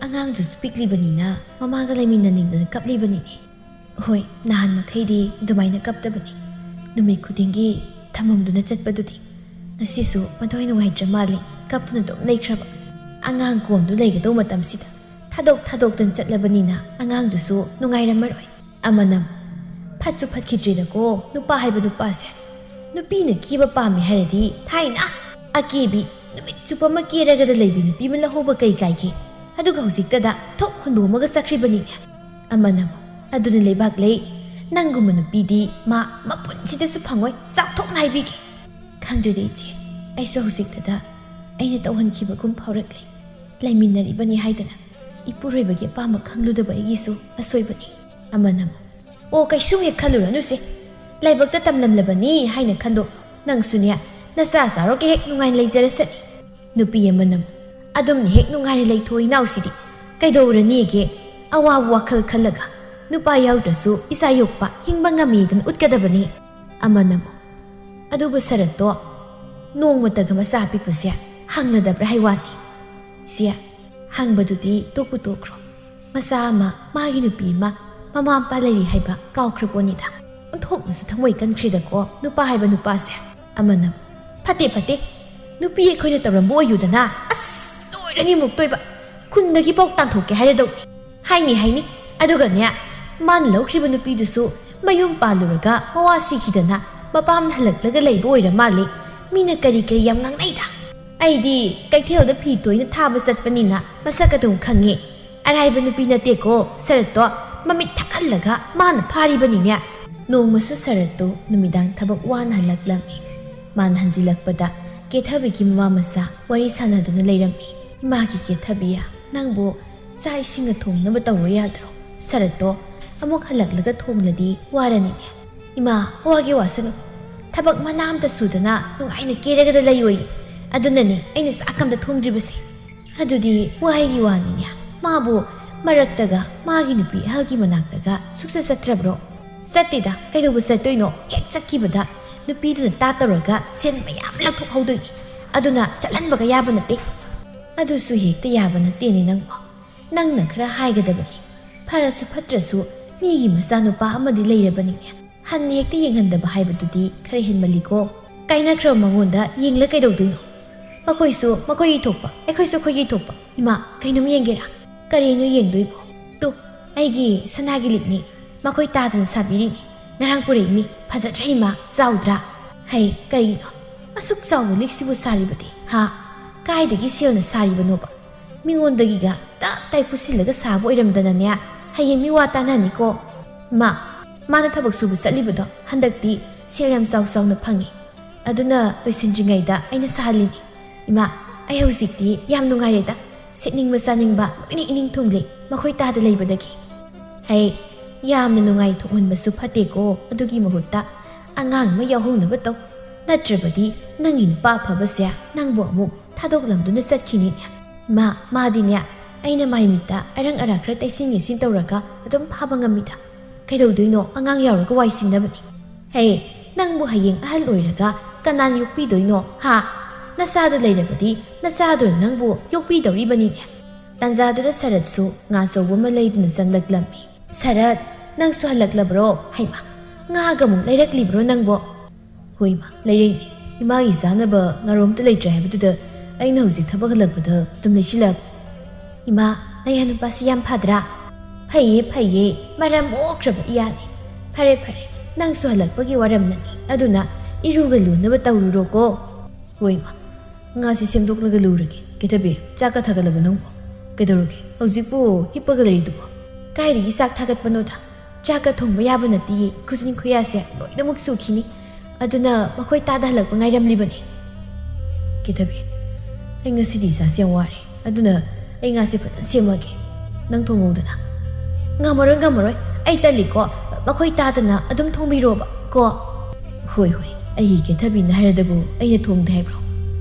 ꯑꯉꯥꯡꯗꯨꯁꯨ ꯄꯤꯛꯂꯤꯕꯅꯤꯅ ꯃꯃꯥꯒ ꯂꯩꯃꯤꯟꯅꯅꯤꯡꯗꯅ ꯀꯞꯂꯤꯕꯅꯤꯅꯦ ꯍꯣꯏ ꯅꯍꯥꯟ ꯃꯈꯩꯗꯤ ꯑꯗꯨꯃꯥꯏꯅ ꯀꯞꯇꯕꯅꯤ ꯅꯨꯃꯤꯠ ꯈꯨꯗꯤꯡꯒꯤ ꯊꯝꯃꯝꯗꯨꯅ ꯆꯠꯄꯗꯨꯗꯤ ꯉꯁꯤꯁꯨ ꯃꯊꯣꯏ ꯅꯨꯡꯉꯥꯏꯇ꯭ꯔ ꯃꯥꯜꯂꯤ ꯀꯞꯇꯨꯅ ꯑꯗꯨꯝ ꯂꯩꯈ꯭ꯔꯕ ꯑꯉꯥꯡ ꯀꯣꯟꯗꯨ ꯂꯩꯒꯗꯧ ꯃꯇꯝꯁꯤꯗ ꯊꯥꯗꯣꯛꯇꯅ ꯆꯠꯂꯕꯅꯤꯅ ꯑꯉꯥꯡꯗꯨꯁꯨ ꯅꯨꯡꯉꯥꯏꯔꯝꯃꯔꯣꯏ ꯑꯃꯅ ꯐꯠꯁꯨ ꯐꯠꯈꯤꯗ꯭ꯔꯦꯗꯀꯣ ꯅꯨꯄꯥ ꯍꯥꯏꯕ ꯅꯨꯄꯥꯁꯦ ꯅꯨꯄꯤꯅ ꯀꯤꯕ ꯄꯥꯝꯃꯦ ꯍꯥꯏꯔꯗꯤ ꯊꯥꯏꯅ ꯑꯀꯤꯕꯤ ꯅꯨꯃꯤꯠ ꯆꯨꯞꯄ ꯑꯃ ꯀꯦꯔꯒꯗ ꯂꯩꯕꯤ ꯅꯨꯄꯤ ꯑꯃ ꯂꯧꯍꯧꯕ ꯀꯩ ꯀꯥꯏꯒꯦ ꯑꯗꯨꯒ ꯍꯧꯖꯤꯛꯇꯗ ꯊꯣꯛ ꯍꯨꯟꯗꯣꯛꯑꯃꯒ ꯆꯠꯈ꯭ꯔꯤꯕꯅꯤꯅꯦ ꯑꯃꯅ ꯑꯗꯨꯅ ꯂꯩꯕꯥꯛ ꯂꯩ ꯅꯪꯒꯨꯝꯕ ꯅꯨꯄꯤꯗꯤ ꯃꯄꯨꯟꯁꯤꯗꯁꯨ ꯐꯪꯉꯣꯏ ꯆꯥꯎꯊꯣꯛꯅ ꯍꯥꯏꯕꯤꯒꯦ ꯈꯪꯗ꯭ꯔꯦꯗ ꯏꯆꯦ ꯑꯩꯁꯨ ꯍꯧꯖꯤꯛꯇꯗ ꯑꯩꯅ ꯇꯧꯍꯟꯈꯤꯕꯒꯨꯝ ꯐꯥꯎꯔꯛꯂꯦ ꯂꯩꯃꯤꯟꯅꯔꯤꯕꯅꯤ ꯍꯥꯏꯗꯅ ꯏꯄꯨꯔꯣꯏꯕꯒꯤ ꯑꯄꯥꯝꯕ ꯈꯪꯂꯨꯗꯕ ꯑꯩꯒꯤꯁꯨ ꯑꯁꯣꯏꯕꯅꯤ ꯑꯃꯅ ꯑꯣ ꯀꯩꯁꯨ ꯍꯦꯛ ꯈꯜꯂꯨꯔꯅꯨꯁꯦ ꯂꯥꯏꯕꯛꯇ ꯇꯝꯂꯝꯂꯕꯅꯤ ꯍꯥꯏꯅ ꯈꯟꯗꯣꯛ ꯅꯪꯁꯨꯅꯦ ꯅꯆꯥ ꯆꯥꯔꯣꯀꯦ ꯍꯦꯛ ꯅꯨꯡꯉꯥꯏꯅ ꯂꯩꯖꯔꯁꯅꯤ ꯅꯨꯄꯤ ꯑꯃꯅ ꯑꯗꯨꯝꯅ ꯍꯦꯛ ꯅꯨꯡꯉꯥꯏꯅ ꯂꯩꯊꯣꯛꯏ ꯅꯥꯎꯁꯤꯗꯤ ꯀꯩꯗꯧꯔꯅꯤꯒꯦ ꯑꯋꯥꯕ ꯋꯥꯈꯜ ꯈꯜꯂꯒ ꯅꯨꯄꯥ ꯌꯥꯎꯗ꯭ꯔꯁꯨ ꯏꯆꯥ ꯌꯣꯛꯄ ꯍꯤꯡꯕ ꯉꯝꯃꯤꯗꯅ ꯎꯠꯀꯗꯕꯅꯤ ꯑꯃꯅ ꯑꯗꯨꯕꯨ ꯁꯔꯠꯇꯣ ꯅꯣꯡꯃꯇꯒ ꯃꯆꯥ ꯄꯤꯛꯄꯁꯦ ꯍꯪꯅꯗꯕ꯭ꯔꯥ ꯍꯥꯏꯋꯥꯅꯤ ꯁꯤ ꯍꯪꯕꯗꯨꯗꯤ ꯇꯣꯛꯄꯨ ꯇꯣꯛꯈ꯭ꯔꯣ ꯃꯆꯥ ꯑꯃ ꯃꯥꯒꯤ ꯅꯨꯄꯤ ꯑꯃ ꯃꯃꯥ ꯃꯄꯥ ꯂꯩꯔꯤ ꯍꯥꯏꯕ ꯀꯥꯎꯈ꯭ꯔꯄꯣꯅꯤꯗ ꯑꯣꯟꯊꯣꯛꯅꯁꯨ ꯊꯃꯣꯏ ꯀꯟꯈ꯭ꯔꯦꯗꯀꯣ ꯅꯨꯄꯥ ꯍꯥꯏꯕ ꯅꯨꯄꯥꯁꯦ ꯑꯃꯅ ꯐꯠꯇꯦ ꯅꯨꯄꯤ ꯑꯩꯈꯣꯏꯅ ꯇꯧꯔꯝꯕ ꯑꯣꯏꯌꯨꯗꯅ ꯑꯁ ꯂꯣꯏꯔꯅꯤ ꯃꯨꯛꯇꯣꯏꯕ ꯈꯨꯟꯗꯒꯤ ꯄꯥꯎ ꯇꯥꯟꯊꯣꯛꯀꯦ ꯍꯥꯏꯔꯗꯧꯅꯤ ꯍꯥꯏꯅꯤ ꯑꯗꯨꯒꯅꯦ ꯃꯥꯅ ꯂꯧꯈ꯭ꯔꯤꯕ ꯅꯨꯄꯤꯗꯨꯁꯨ ꯃꯌꯨꯝ ꯄꯥꯜꯂꯨꯔꯒ ꯃꯋꯥ ꯁꯤꯈꯤꯗꯅ ꯃꯄꯥꯝꯅ ꯍꯜꯂꯛꯂꯒ ꯂꯩꯕ ꯑꯣꯏꯔ ꯃꯥꯜꯂꯤ ꯃꯤꯅ ꯀꯔꯤ ꯌꯥꯝ ꯉꯥꯡꯅꯩꯗ ꯑꯩꯗꯤ ꯀꯩꯊꯦꯜꯗ ꯐꯤ ꯇꯣꯏꯅ ꯊꯥꯕ ꯆꯠꯄꯅꯤꯅ ꯃꯁꯛ ꯑꯗꯨꯝ ꯈꯪꯉꯦ ꯑꯔꯥꯏꯕ ꯅꯨꯄꯤ ꯅꯠꯇꯦꯀꯣ ꯁꯔꯠꯇꯣ ꯃꯃꯤꯠ ꯊꯛꯍꯜꯂꯒ ꯃꯥꯅ ꯐꯥꯔꯤꯕꯅꯤꯅꯦ ꯅꯣꯡꯃꯁꯨ ꯁꯔꯠꯇꯨ ꯅꯨꯃꯤꯗꯥꯡ ꯊꯕꯛ ꯋꯥꯅ ꯍꯜꯂꯛꯂꯝꯃꯤ ꯃꯥꯅ ꯍꯟꯖꯤꯜꯂꯛꯄꯗ ꯀꯦꯊꯕꯤꯒꯤ ꯃꯃꯥ ꯃꯆꯥ ꯋꯥꯔꯤ ꯁꯥꯟꯅꯗꯨꯅ ꯂꯩꯔꯝꯃꯤ ꯏꯃꯥꯒꯤ ꯀꯦꯊꯕꯤꯌꯥ ꯅꯪꯕꯨ ꯆꯥꯛ ꯏꯁꯤꯡꯒ ꯊꯣꯡꯅꯕ ꯇꯧꯔꯣ ꯌꯥꯗ꯭ꯔꯣ ꯁꯔꯠꯇꯣ ꯑꯃꯨꯛ ꯍꯜꯂꯛꯂꯒ ꯊꯣꯡꯂꯗꯤ ꯋꯥꯔꯅꯤꯅꯦ 이마 와게 왔으니 타박 마나암다 수드나 누가이는 깨레가다 라이오이 아두나니 아이는 싹감다 통드리버세 아두디 와이기 와니냐 마부 마락다가 마기 누비 하기 마낙다가 숙사 쌌트라브로 쌌띠다 까이도부 쌌또이노 핵 쌌기보다 누비두는 따따로가 센 마얌 락톡 하우더니 아두나 잘란바가 야바나떼 아두수 핵다 야바나떼니 낭보 낭나 그라 하이가다버니 파라수 파트라수 미기 마사누빠 아마디 레이라버니냐 한 ꯍꯦꯛꯇ ꯌꯦꯡꯍꯟꯗꯕ ꯍꯥꯏꯕꯗꯨꯗꯤ ꯈꯔ ꯍꯦꯟꯃꯜꯂꯤꯀꯣ ꯀꯥꯏꯅꯈ꯭ꯔꯕ ꯃꯉꯣꯟꯗ ꯌꯦꯡꯂ ꯀꯩꯗꯧꯗꯣꯏꯅꯣ ꯃꯈꯣꯏꯁꯨ ꯃꯈꯣꯏꯒꯤ ꯊꯣꯛꯄ ꯑꯩꯈꯣꯏꯁꯨ ꯑꯩꯈꯣꯏꯒꯤ ꯊꯣꯛꯄ ꯏꯃꯥ ꯀꯩꯅꯣꯝ ꯌꯦꯡꯒꯦꯔꯥ ꯀꯔꯤꯅꯣ ꯌꯦꯡꯗꯣꯏꯕꯣ ꯇꯨ ꯑꯩꯒꯤ ꯁꯅꯥꯒꯤ ꯂꯤꯛꯅꯤ ꯃꯈꯣꯏ ꯇꯥꯗꯅ ꯁꯥꯕꯤꯔꯤꯅꯤ ꯉꯔꯥꯡ ꯄꯨꯔꯛꯏꯅꯤ ꯐꯖꯗ꯭ꯔꯥ ꯏꯃꯥ ꯆꯥꯎꯗ꯭ꯔꯥ ꯍꯩ ꯀꯩꯒꯤꯅꯣ ꯑꯁꯨꯛ ꯆꯥꯎꯕ ꯂꯤꯛꯁꯤꯕꯨ ꯁꯥꯔꯤꯕꯗꯤ ꯍꯥ ꯀꯥꯏꯗꯒꯤ ꯁꯦꯜꯅ ꯁꯥꯔꯤꯕꯅꯣꯕ ꯃꯤꯉꯣꯟꯗꯒꯤꯒ ꯇꯞ ꯇꯥꯏ ꯄꯨꯁꯤꯜꯂꯒ ꯁꯥꯕ ꯑꯣꯏꯔꯝꯗꯅꯅꯦ ꯍꯌꯦꯡ ꯃꯤ ꯋꯥ ꯇꯥꯅꯅꯤꯀꯣ ꯏꯃꯥ ꯃꯥꯅ ꯊꯕꯛ ꯁꯨꯕ ꯆꯠꯂꯤꯕꯗꯣ ꯍꯟꯗꯛꯇꯤ ꯁꯦꯜ ꯌꯥꯝ ꯆꯥꯎꯅ ꯐꯪꯉꯤ ꯑꯗꯨꯅ ꯂꯣꯏꯁꯤꯟꯗ꯭ꯔꯤꯉꯩꯗ ꯑꯩꯅ ꯁꯥꯍꯜꯂꯤꯅꯤ ꯏꯃꯥ ꯑꯩ ꯍꯧꯖꯤꯛꯇꯤ ꯌꯥꯝ ꯅꯨꯡꯉꯥꯏꯔꯦꯗ ꯁꯦꯠꯅꯤꯡꯕ ꯆꯥꯅꯤꯡꯕ ꯂꯣꯏꯅ ꯏꯅꯤꯡ ꯊꯨꯡꯂꯤ ꯃꯈꯣꯏ ꯇꯥꯗ ꯂꯩꯕꯗꯒꯤ ꯑꯩ ꯌꯥꯝꯅ ꯅꯨꯡꯉꯥꯏ ꯊꯣꯛꯃꯟꯕꯁꯨ ꯐꯠꯇꯦꯀꯣ ꯑꯗꯨꯒꯤ ꯃꯍꯨꯠꯇ ꯑꯉꯥꯡ ꯑꯃ ꯌꯥꯎꯍꯧꯅꯕ ꯇꯧ ꯅꯠꯇ꯭ꯔꯕꯗꯤ ꯅꯪꯒꯤ ꯅꯨꯄꯥ ꯑꯐꯕꯁꯦ ꯅꯪꯕꯨ ꯑꯃꯨꯛ ꯊꯥꯗꯣꯛꯂꯝꯗꯨꯅ ꯆꯠꯈꯤꯅꯤꯅꯦ ꯏꯃꯥ ꯃꯥꯗꯤꯅꯦ ꯑꯩꯅ ꯃꯥꯏ ꯃꯤꯠꯇ ꯑꯔꯪ ꯑꯔꯥꯛ ꯈꯔ ꯇꯩꯁꯤꯟ ꯌꯦꯁꯤꯟ ꯇꯧꯔꯒ ꯑꯗꯨꯝ ꯐꯥꯕ ꯉꯝꯃꯤꯗ ꯀꯩꯗꯧꯗꯣꯏꯅꯣ ꯑꯉꯥꯡ ꯌꯥꯎꯔꯒ ꯋꯥꯏ ꯁꯤꯟꯅꯕꯅꯤ ꯍꯦ ꯅꯪꯕꯨ ꯍꯌꯦꯡ ꯑꯍꯜ ꯑꯣꯏꯔꯒ ꯀꯅꯥꯅ ꯌꯣꯛꯄꯤꯗꯣꯏꯅꯣ ꯍꯥ ꯅꯁꯥꯗꯨ ꯂꯩꯔꯕꯗꯤ ꯅꯁꯥꯗꯨꯅ ꯅꯪꯕꯨ ꯌꯣꯛꯄꯤꯗꯧꯔꯤꯕꯅꯤꯅꯦ ꯇꯥꯟꯖꯥꯗꯨꯗ ꯁꯔꯠꯁꯨ ꯉꯥ ꯑꯆꯧꯕ ꯑꯃ ꯂꯩꯗꯨꯅ ꯆꯪꯂꯛꯂꯝꯃꯤ ꯁꯔꯠ ꯅꯪꯁꯨ ꯍꯜꯂꯛꯂꯕ꯭ꯔꯣ ꯍꯩꯃꯥ ꯉꯥꯒ ꯑꯃꯨꯛ ꯂꯩꯔꯛꯂꯤꯕ꯭ꯔꯣ ꯅꯪꯕꯣ ꯍꯣꯏꯃꯥ ꯂꯩꯔꯛꯏꯅꯦ ꯏꯃꯥꯒꯤ ꯆꯥꯅꯕ ꯉꯥꯔꯣꯝꯇ ꯂꯩꯇ꯭ꯔꯦ ꯍꯥꯏꯕꯗꯨꯗ ꯑꯩꯅ ꯍꯧꯖꯤꯛ ꯊꯕꯛ ꯍꯜꯂꯛꯄꯗ ꯑꯗꯨꯝ ꯂꯩꯁꯤꯜꯂꯛ ꯏꯃꯥ ꯅꯌꯥ ꯅꯨꯄꯥꯁꯤ ꯌꯥꯝ ꯐꯗ꯭ꯔꯥ ꯐꯩꯌꯦ ꯐꯩꯌꯦ ꯃꯔꯝ ꯃꯣꯛꯈ꯭ꯔꯕ ꯏꯌꯥꯅꯤ ꯐꯔꯦ ꯐꯔꯦ ꯅꯪꯁꯨ ꯍꯜꯂꯛꯄꯒꯤ ꯋꯥꯔꯝꯂꯅꯤ ꯑꯗꯨꯅ ꯏꯔꯨꯒ ꯂꯨꯅꯕ ꯇꯧꯔꯨꯔꯣꯀꯣ ꯍꯣꯏ ꯃꯥ ꯉꯥꯁꯤ ꯁꯦꯝꯗꯣꯛꯂꯒ ꯂꯨꯔꯒꯦ ꯀꯩꯊꯕꯤ ꯆꯥꯛꯀ ꯊꯥꯒꯠꯂꯕ ꯅꯪꯕꯣ ꯀꯩꯗꯧꯔꯒꯦ ꯍꯧꯖꯤꯛꯄꯨ ꯍꯤꯞꯄꯒ ꯂꯩꯔꯤꯗꯨꯕꯣ ꯀꯥꯏꯗꯒꯤ ꯆꯥꯛ ꯊꯥꯒꯠꯄꯅꯣꯗ ꯆꯥꯛꯀ ꯊꯣꯡꯕ ꯌꯥꯕ ꯅꯠꯇꯤꯌꯦ ꯈꯨꯖꯤꯟ ꯈꯨꯌꯥꯁꯦ ꯂꯣꯏꯅꯃꯛ ꯁꯨꯈꯤꯅꯤ ꯑꯗꯨꯅ ꯃꯈꯣꯏ ꯇꯥꯗ ꯍꯜꯂꯛꯄ ꯉꯥꯏꯔꯝꯂꯤꯕꯅꯤ ꯀꯩꯊꯕꯤ ꯑꯩ ꯉꯁꯤꯗꯤ ꯏꯁꯥꯁꯦ ꯌꯥꯝ ꯋꯥꯔꯦ ꯑꯗꯨꯅ ꯑꯩ ꯉꯥꯁꯦ ꯐꯖꯅ ꯁꯦꯝꯃꯒꯦ ꯅꯪ ꯊꯣꯡꯍꯧꯗꯅ ꯉꯝꯃꯔꯣꯏ ꯑꯩ ꯇꯜꯂꯤꯀꯣ ꯃꯈꯣꯏ ꯇꯥꯗꯅ ꯑꯗꯨꯝ ꯊꯣꯡꯕꯤꯔꯣꯕ ꯀꯣ ꯍꯣꯏ ꯑꯩꯒꯤ ꯀꯦꯊꯕꯤꯅ ꯍꯥꯏꯔꯗꯕꯨ ꯑꯩꯅ ꯊꯣꯡꯗꯦ ꯍꯥꯏꯕ꯭ꯔꯣ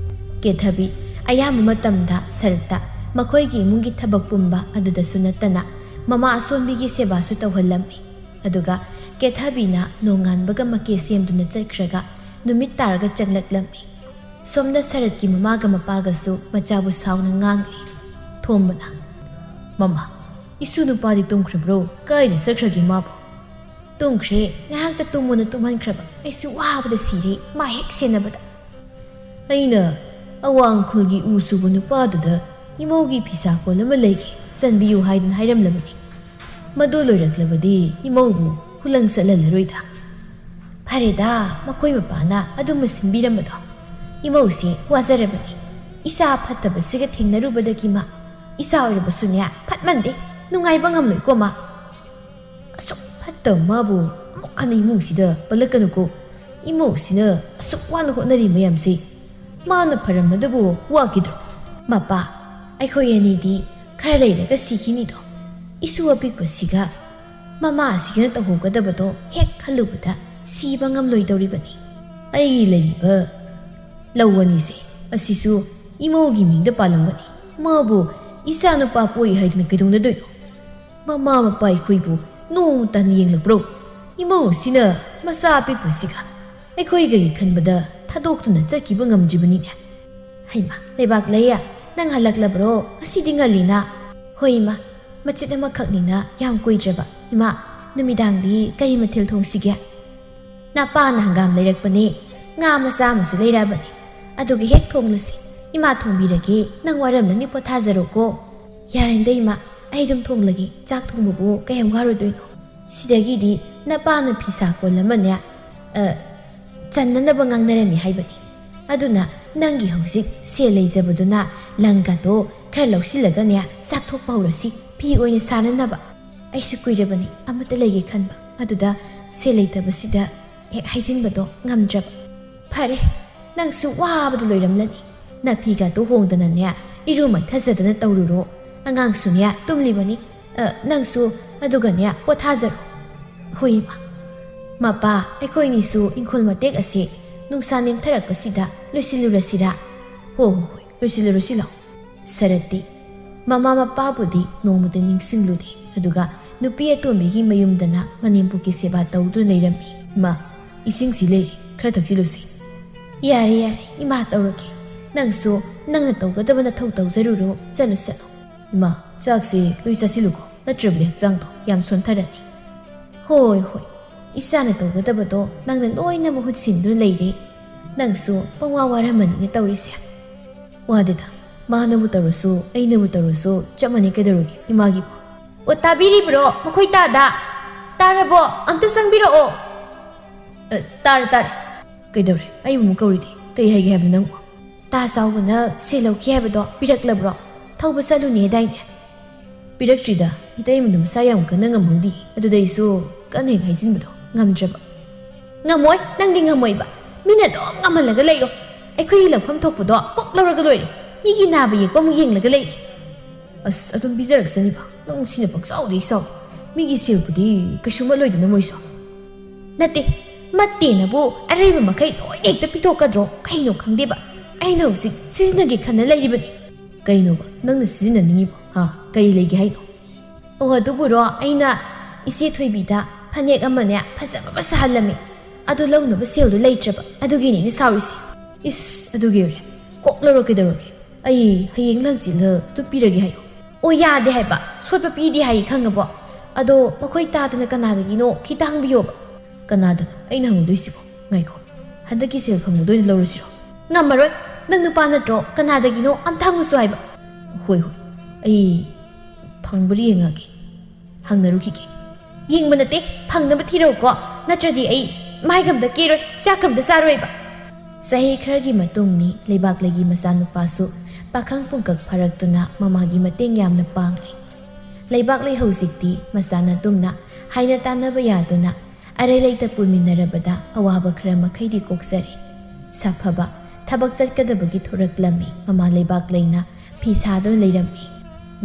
ꯀꯦꯊꯕꯤ ꯑꯌꯥꯝꯕ ꯃꯇꯝꯗ ꯁꯔꯠꯇ ꯃꯈꯣꯏꯒꯤ ꯏꯃꯨꯡꯒꯤ ꯊꯕꯛ ꯄꯨꯝꯕ ꯑꯗꯨꯗꯁꯨ ꯅꯠꯇꯅ ꯃꯃꯥ ꯑꯁꯣꯟꯕꯤꯒꯤ ꯁꯦꯕꯥꯁꯨ ꯇꯧꯍꯜꯂꯝꯃꯤ ꯑꯗꯨꯒ ꯀꯦꯊꯕꯤꯅ ꯅꯣꯡꯉꯥꯟꯕꯒ ꯃꯀꯦ ꯁꯦꯝꯗꯨꯅ ꯆꯠꯈ꯭ꯔꯒ ꯅꯨꯃꯤꯠ ꯇꯥꯔꯒ ꯆꯪꯂꯛꯂꯝꯃꯤ ꯁꯣꯝꯗ ꯁꯔꯠꯀꯤ ꯃꯃꯥꯒ ꯃꯄꯥꯒꯁꯨ ꯃꯆꯥꯕꯨ ꯁꯥꯎꯅ ꯉꯥꯡꯂꯤ ꯊꯣꯝꯕꯅ ꯃꯃꯥ 이수 누빠디 뚱크브로 까이디 썩크기 마보 뚱크레 나학다 뚱모나 뚱한크바 아이수 와보다 시리 마 핵세나보다 아이나 아왕쿨기 우수부 누빠두다 이모기 비사콜 아마 레기 산비유 하이든 하이람라버니 마도 로이락라버디 이모부 훌랑 살랄라로이다 파레다 마코이 마빠나 아둠마 신비람마도 이모우시 와자라버니 이사 파타바시가 탱나루바다기 마 이사 오이라바수냐 팟만데 ꯅꯨꯡꯉꯥꯏꯕ ꯉꯝꯂꯣꯏꯀꯣ ꯃꯥ ꯑꯁꯨꯛ ꯐꯠꯇꯕ ꯃꯥꯕꯨ ꯑꯃꯨꯛ ꯍꯟꯅ ꯏꯃꯨꯡꯁꯤꯗ ꯄꯜꯂꯛꯀꯅꯨꯀꯣ ꯏꯃꯧꯁꯤꯅ ꯑꯁꯨꯛ ꯋꯥꯅ ꯍꯣꯠꯅꯔꯤ ꯃꯌꯥꯝꯁꯦ ꯃꯥꯅ ꯐꯔꯝꯃꯗꯕꯨ ꯋꯥꯈꯤꯗ꯭ꯔꯣ ꯃꯄꯥ ꯑꯩꯈꯣꯏ ꯑꯅꯤꯗꯤ ꯈꯔ ꯂꯩꯔꯒ ꯁꯤꯈꯤꯅꯤꯗꯣ ꯏꯁꯨ ꯑꯄꯤꯛꯄꯁꯤꯒ ꯃꯃꯥꯁꯤꯒꯅ ꯇꯧꯍꯧꯒꯗꯕꯗꯣ ꯍꯦꯛ ꯈꯜꯂꯨꯕꯗ ꯁꯤꯕ ꯉꯝꯂꯣꯏꯗꯧꯔꯤꯕꯅꯤ ꯑꯩꯒꯤ ꯂꯩꯔꯤꯕ ꯂꯧ ꯑꯅꯤꯁꯦ ꯑꯁꯤꯁꯨ ꯏꯃꯧꯒꯤ ꯃꯤꯡꯗ ꯄꯥꯜꯂꯝꯒꯅꯤ ꯃꯥꯕꯨ ꯏꯆꯥ ꯅꯨꯄꯥ ꯄꯣꯛꯏ ꯍꯥꯏꯗꯅ ꯀꯩꯗꯧꯅꯗꯣꯏꯅꯣ ꯃꯃꯥ ꯃꯄꯥ ꯑꯩꯈꯣꯏꯕꯨ ꯅꯣꯡꯃꯇ ꯌꯦꯡꯂꯛꯄ꯭ꯔꯣ ꯏꯃꯧꯁꯤꯅ ꯃꯆꯥ ꯑꯄꯤꯛꯄꯁꯤꯒ ꯑꯩꯈꯣꯏꯒꯤ ꯈꯟꯕꯗ ꯊꯥꯗꯣꯛꯇꯨꯅ ꯆꯠꯈꯤꯕ ꯉꯝꯗ꯭ꯔꯤꯕꯅꯤꯅꯦ ꯍꯩꯃꯥ ꯂꯩꯕꯥꯛ ꯂꯩꯌꯥ ꯅꯪ ꯍꯜꯂꯛꯂꯕ꯭ꯔꯣ ꯉꯁꯤꯗꯤ ꯉꯜꯂꯤꯅ ꯍꯣꯏ ꯏꯃꯥ ꯃꯆꯤꯠ ꯑꯃꯈꯛꯅꯤꯅ ꯌꯥꯝ ꯀꯨꯏꯗ꯭ꯔꯕ ꯏꯃꯥ ꯅꯨꯃꯤꯗꯥꯡꯗꯤ ꯀꯔꯤ ꯃꯊꯦꯜ ꯊꯣꯡꯁꯤꯒꯦ ꯅꯄꯥꯅ ꯍꯪꯒꯥꯝ ꯂꯩꯔꯛꯄꯅꯦ ꯉꯥ ꯃꯆꯥ ꯑꯃꯁꯨ ꯂꯩꯔꯛꯑꯕꯅꯤ ꯑꯗꯨꯒꯤ ꯍꯦꯛ ꯊꯣꯡꯂꯁꯤ 이마 통비르기 năng 와름는 포타자로고 야랜데 이마 아이좀 통르기 짝 통보고 그냥 가로도이노 시대기디 나빠는 비사 꼴라면야 잔나나방 강나라미 하이버니 아두나 낭기 형식 시엘레이자보도나 랑가도 칼럭실라가냐 싹톡 바우러시 ꯐꯤ ꯑꯣꯏꯅ ꯁꯥꯅꯅꯕ ꯑꯩꯁꯨ ꯀꯨꯏꯔꯕꯅꯤ ꯑꯃꯠꯇ ꯂꯩꯒꯦ ꯈꯟꯕ ꯑꯗꯨꯗ ꯁꯦꯜ ꯂꯩꯇꯕꯁꯤꯗ ꯍꯦꯛ ꯍꯥꯏꯖꯤꯟꯕꯗꯣ ꯉꯝꯗ꯭ꯔꯕ ꯐꯔꯦ ꯅꯪꯁꯨ ꯋꯥꯕꯗ ꯂꯣꯏꯔꯝꯂꯅꯤ ꯅꯥꯄꯤꯒꯥꯗꯣ ꯍꯣꯡꯗꯅꯅꯦ ꯏꯔꯨ ꯃꯥꯏꯊꯖꯗꯅ ꯇꯧꯔꯨꯔꯣ ꯑꯉꯥꯡꯁꯨꯅꯦ ꯇꯨꯝꯂꯤꯕꯅꯤ ꯅꯪꯁꯨ ꯑꯗꯨꯒꯅꯦ ꯄꯣꯊꯥꯖꯔꯣ ꯍꯣꯏ ꯏꯃꯥ ꯃꯄꯥ ꯑꯩꯈꯣꯏꯅꯤꯁꯨ ꯏꯪꯈꯣꯜ ꯃꯇꯦꯛ ꯑꯁꯤ ꯅꯨꯡꯁꯥ ꯅꯦꯝꯊꯔꯛꯄꯁꯤꯗ ꯂꯣꯏꯁꯤꯜꯂꯨꯔꯁꯤꯔꯥ ꯍꯣꯏ ꯂꯣꯏꯁꯤꯜꯂꯨꯔꯁꯤ ꯂꯥꯎ ꯁꯔꯠꯇꯤ ꯃꯃꯥ ꯃꯄꯥꯕꯨꯗꯤ ꯅꯣꯡꯃꯗ ꯅꯤꯡꯁꯤꯡꯂꯨꯗꯦ ꯑꯗꯨꯒ ꯅꯨꯄꯤ ꯑꯇꯣꯝꯕꯤꯒꯤ ꯃꯌꯨꯝꯗꯅ ꯃꯅꯦꯝꯄꯣꯛꯀꯤ ꯁꯦꯕꯥ ꯇꯧꯗꯨꯅ ꯂꯩꯔꯝꯃꯤ ꯏꯃꯥ ꯏꯁꯤꯡꯁꯤ ꯂꯩꯔꯤ ꯈꯔ ꯊꯛꯆꯤꯜꯂꯨꯁꯤ ꯌꯥꯔꯦ ꯏꯃꯥ ꯇꯧꯔꯒꯦ ꯅꯪꯁꯨ ꯅꯪꯅ ꯇꯧꯒꯗꯕ ꯅꯊꯧ ꯇꯧꯖꯔꯨꯔꯣ ꯆꯠꯂꯨ ꯏꯃꯥ ꯆꯥꯛꯁꯤ ꯂꯣꯏ ꯆꯥꯁꯤꯜꯂꯨꯀꯣ ꯅꯠꯇ꯭ꯔꯕꯗꯤ ꯍꯛꯆꯥꯡꯗꯣ ꯌꯥꯝ ꯁꯣꯟꯊꯔꯅꯤ ꯍꯣꯏ ꯏꯆꯥꯅ ꯇꯧꯒꯗꯕꯗꯣ ꯅꯪꯅ ꯂꯣꯏꯅ ꯃꯍꯨꯠ ꯁꯤꯟꯗꯨꯅ ꯂꯩꯔꯦ ꯅꯪꯁꯨ ꯄꯪꯋꯥ ꯋꯥꯔꯝꯃꯅꯤꯅꯦ ꯇꯧꯔꯤꯁꯦ ꯋꯥꯗꯦꯗ ꯃꯥꯅꯕꯨ ꯇꯧꯔꯁꯨ ꯑꯩꯅꯕꯨ ꯇꯧꯔꯁꯨ ꯆꯞ ꯃꯥꯟꯅꯩ ꯀꯩꯗꯧꯔꯒꯦ ꯏꯃꯥꯒꯤꯕꯨ ꯑꯣ ꯇꯥꯕꯤꯔꯤꯕ꯭ꯔꯣ ꯃꯈꯣꯏ ꯇꯥꯗ ꯇꯥꯔꯕꯣ ꯑꯝꯇ ꯆꯪꯕꯤꯔꯛꯑꯣ ꯇꯥꯔꯦ ꯀꯩꯗꯧꯔꯦ ꯑꯩꯕꯨ ꯑꯃꯨꯛ ꯀꯧꯔꯤꯗꯤ ꯀꯩ ꯍꯥꯏꯒꯦ ꯍꯥꯏꯕꯅꯣ ꯅꯪꯕꯨ ꯇꯥ ꯆꯥꯎꯕꯅ ꯁꯦꯜ ꯂꯧꯈꯤ ꯍꯥꯏꯕꯗꯣ ꯄꯤꯔꯛꯂꯕ꯭ꯔꯣ ꯊꯧꯕ ꯆꯠꯂꯨꯅꯦꯗꯥꯏꯅꯦ ꯄꯤꯔꯛꯇ꯭ꯔꯤꯗ ꯏꯇꯩꯃꯗꯨ ꯃꯁꯥ ꯌꯥꯝ ꯀꯟꯅ ꯉꯝꯍꯧꯗꯤ ꯑꯗꯨꯗꯩꯁꯨ ꯀꯟꯅ ꯍꯦꯛ ꯍꯥꯏꯖꯤꯟꯕꯗꯣ ꯉꯝꯗ꯭ꯔꯕ ꯉꯝꯃꯣꯏ ꯅꯪꯗꯤ ꯉꯝꯃꯣꯏꯕ ꯃꯤꯅ ꯑꯗꯨꯝ ꯉꯝꯍꯜꯂꯒ ꯂꯩꯔꯣ ꯑꯩꯈꯣꯏꯒꯤ ꯂꯧꯐꯝ ꯊꯣꯛꯄꯗꯣ ꯀꯣꯛ ꯂꯧꯔꯒ ꯂꯣꯏꯔꯦ ꯃꯤꯒꯤ ꯅꯥꯕ ꯌꯦꯛꯄ ꯑꯃꯨꯛ ꯌꯦꯡꯂꯒ ꯂꯩꯔꯦ ꯑꯁ ꯑꯗꯨꯝ ꯄꯤꯖꯔꯛꯁꯅꯤꯕ ꯅꯪ ꯁꯤꯅ ꯄꯪꯆꯥꯎꯗꯤ ꯆꯥꯎ ꯃꯤꯒꯤ ꯁꯦꯜꯕꯨꯗꯤ ꯀꯩꯁꯨ ꯃꯠꯂꯣꯏꯗꯅ ꯃꯣꯏꯁꯨ ꯅꯠꯇꯦ ꯃꯠꯇꯦꯅꯕꯨ ꯑꯔꯩꯕ ꯃꯈꯩ ꯂꯣꯏ ꯍꯦꯛꯇ ꯄꯤꯊꯣꯛꯀꯗ꯭ꯔꯣ ꯀꯩꯅꯣ ꯈꯪꯗꯦꯕ ꯑꯩꯅ ꯍꯧꯖꯤꯛ ꯁꯤꯖꯤꯟꯅꯒꯦ ꯈꯟꯅ ꯂꯩꯔꯤꯕꯅꯤ ꯀꯩꯅꯣꯕ ꯅꯪꯅ ꯁꯤꯖꯤꯟꯅꯅꯤꯡꯉꯤꯕꯣ ꯀꯩ ꯂꯩꯒꯦ ꯍꯥꯏꯅꯣ ꯑꯣ ꯑꯗꯨꯕꯨꯔꯣ ꯑꯩꯅ ꯏꯆꯦ ꯊꯣꯏꯕꯤꯗ ꯐꯅꯦꯛ ꯑꯃꯅꯦ ꯐꯖꯕ ꯑꯃ ꯁꯥꯍꯜꯂꯝꯃꯤ ꯑꯗꯨ ꯂꯧꯅꯕ ꯁꯦꯜꯗꯣ ꯂꯩꯇ꯭ꯔꯕ ꯑꯗꯨꯒꯤꯅꯤꯅꯦ ꯁꯥꯎꯔꯤꯁꯦ ꯏꯁ ꯑꯗꯨꯒꯤ ꯑꯣꯏꯔꯦ ꯀꯣꯛ ꯂꯧꯔꯣ ꯀꯩꯗꯧꯔꯒꯦ ꯑꯩ ꯍꯌꯦꯡ ꯂꯪꯆꯤꯜꯂ ꯑꯗꯨ ꯄꯤꯔꯒꯦ ꯍꯥꯏꯌꯣ ꯑꯣ ꯌꯥꯗꯦ ꯍꯥꯏꯕ ꯁꯣꯠꯄ ꯄꯤꯗꯦ ꯍꯥꯏꯌꯦ ꯈꯪꯉꯕꯣ ꯑꯗꯣ ꯃꯈꯣꯏ ꯇꯥꯗꯅ ꯀꯅꯥꯗꯒꯤꯅꯣ ꯈꯤꯇ ꯍꯪꯕꯤꯌꯣꯕ ꯀꯅꯥꯗꯅꯣ ꯑꯩꯅ ꯍꯪꯉꯨꯗꯣꯏꯁꯤꯕꯣ ꯉꯥꯏꯈꯣ ꯍꯟꯗꯛꯀꯤ ꯁꯦꯜ ꯐꯪꯕꯗ ꯑꯣꯏꯅ ꯂꯧꯔꯁꯤꯔꯣ ꯉꯝꯃꯔꯣꯏ ꯅꯪ ꯅꯨꯄꯥ ꯅꯠꯇ꯭ꯔꯣ ꯀꯅꯥꯗꯒꯤꯅೋ ꯑꯝꯇ ꯍꯪꯉꯨꯁꯨ ꯍꯥꯏꯕ ꯍꯣꯏ ꯑꯩ ꯐꯪꯕ꯭ꯔꯥ ꯌꯦꯡꯉꯒꯦ ꯍꯪꯅꯔꯨꯈꯤꯒꯦ ꯌꯦꯡꯕ ꯅꯠꯇꯦ ꯐꯪꯅꯕ ꯊꯤꯔꯛꯎꯀꯣ ꯅꯠꯇ꯭ꯔꯗꯤ ꯑꯩ ꯃꯥꯏꯒꯝꯗ ꯀꯦꯔꯣꯏ ꯆꯥꯛꯀꯝꯗ ꯆꯥꯔꯣꯏꯕ ꯆꯍꯤ ꯈꯔꯒꯤ ꯃꯇꯨꯡꯅꯤ ꯂꯩꯕꯥꯛꯂꯩꯒꯤ ꯃꯆꯥꯅꯨꯄꯥꯁꯨ ꯄꯥꯈꯪ ꯄꯨꯡꯀꯛ ꯐꯔꯛꯇꯨꯅ ꯃꯃꯥꯒꯤ ꯃꯇꯦꯡ ꯌꯥꯝꯅ ꯄꯥꯡꯂꯤ ꯂꯩꯕꯥꯛꯂꯩ ꯍꯧꯖꯤꯛꯇꯤ ꯃꯆꯥꯅ ꯇꯨꯝꯅ ꯍꯥꯏꯅ ꯇꯥꯟꯅꯕ ꯌꯥꯗꯨꯅ ꯑꯔꯩ ꯂꯩꯇ ꯄꯨꯟꯃꯤꯟꯅꯔꯕꯗ ꯑꯋꯥꯕ ꯈꯔ ꯃꯈꯩꯗꯤ ꯀꯣꯛꯆꯔꯤ ꯁꯥꯐꯕ ꯊꯕꯛ ꯆꯠꯀꯗꯕꯒꯤ ꯊꯣꯔꯛꯂꯝꯃꯤ ꯃꯃꯥ ꯂꯩꯕꯥꯛꯂꯩꯅ ꯐꯤ ꯁꯥꯗꯨꯅ ꯂꯩꯔꯝꯃꯤ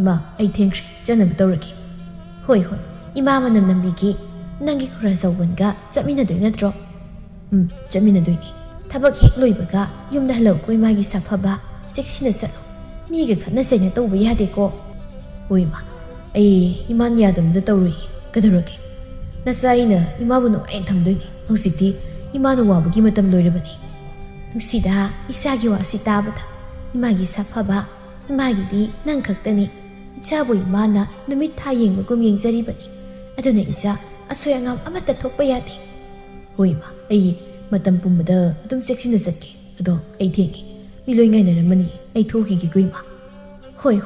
ꯏꯃꯥ ꯑꯩ ꯊꯦꯡꯈ꯭ꯔꯦ ꯆꯠꯅꯕ ꯇꯧꯔꯒꯦ ꯍꯣꯏ ꯏꯃꯥ ꯃꯅꯝ ꯅꯝꯕꯤꯒꯦ ꯅꯪꯒꯤ ꯈꯨꯔꯥ ꯆꯧꯕꯟꯒ ꯆꯠꯃꯤꯟꯅꯗꯣꯏ ꯅꯠꯇ꯭ꯔꯣ ꯆꯠꯃꯤꯟꯅꯗꯣꯏꯅꯤ ꯊꯕꯛ ꯍꯦꯛ ꯂꯣꯏꯕꯒ ꯌꯨꯝꯗ ꯍꯜꯂꯛꯎꯀꯣ ꯏꯃꯥꯒꯤ ꯁꯥꯐꯕ ꯆꯦꯛꯁꯤꯟꯅ ꯆꯠꯂꯨ ꯃꯤꯒ ꯈꯠꯅ ꯆꯩꯅ ꯇꯧꯕ ꯌꯥꯗꯦꯀꯣ ꯍꯣꯏ ꯏꯃꯥ ꯑꯩ ꯏꯃꯥꯅ ꯌꯥꯗꯕꯗ ꯇꯧꯔꯣꯏꯌꯦ ꯀꯩꯗꯧꯔꯒꯦ ꯅꯆꯥ ꯑꯩꯅ ꯏꯃꯥꯕꯨ ꯅꯨꯡꯉꯥꯏꯅ ꯊꯝꯗꯣꯏꯅꯤ ꯍꯧꯖꯤꯛꯇꯤ ꯏꯃꯥꯅ ꯋꯥꯕꯒꯤ ꯃꯇꯝ ꯂꯣꯏꯔꯕꯅꯤ ꯅꯨꯡꯁꯤꯗ ꯏꯆꯥꯒꯤ ꯋꯥꯁꯤ ꯇꯥꯕꯗ ꯏꯃꯥꯒꯤ ꯁꯥꯐꯕ ꯏꯃꯥꯒꯤꯗꯤ ꯅꯪ ꯈꯛꯇꯅꯤ ꯏꯆꯥꯕꯨ ꯏꯃꯥꯅ ꯅꯨꯃꯤꯠ ꯊꯥ ꯌꯦꯡꯕꯒꯨꯝ ꯌꯦꯡꯖꯔꯤꯕꯅꯤ ꯑꯗꯨꯅ ꯏꯆꯥ ꯑꯁꯣꯏ ꯑꯉꯥꯝ ꯑꯃꯠꯇ ꯊꯣꯛꯄ ꯌꯥꯗꯦ ꯍꯣꯏ ꯏꯃꯥ ꯑꯩ ꯃꯇꯝ ꯄꯨꯝꯕꯗ ꯑꯗꯨꯝ ꯆꯦꯛꯁꯤꯟꯅ ꯆꯠꯀꯦ ꯑꯗꯣ ꯑꯩ ꯊꯦꯡꯉꯦ ꯃꯤ ꯂꯣꯏ ꯉꯥꯏꯅꯔꯝꯃꯅꯤ ꯑꯩ ꯊꯣꯛꯈꯤꯒꯦꯀꯣ ꯏꯃꯥ ꯍꯣꯏ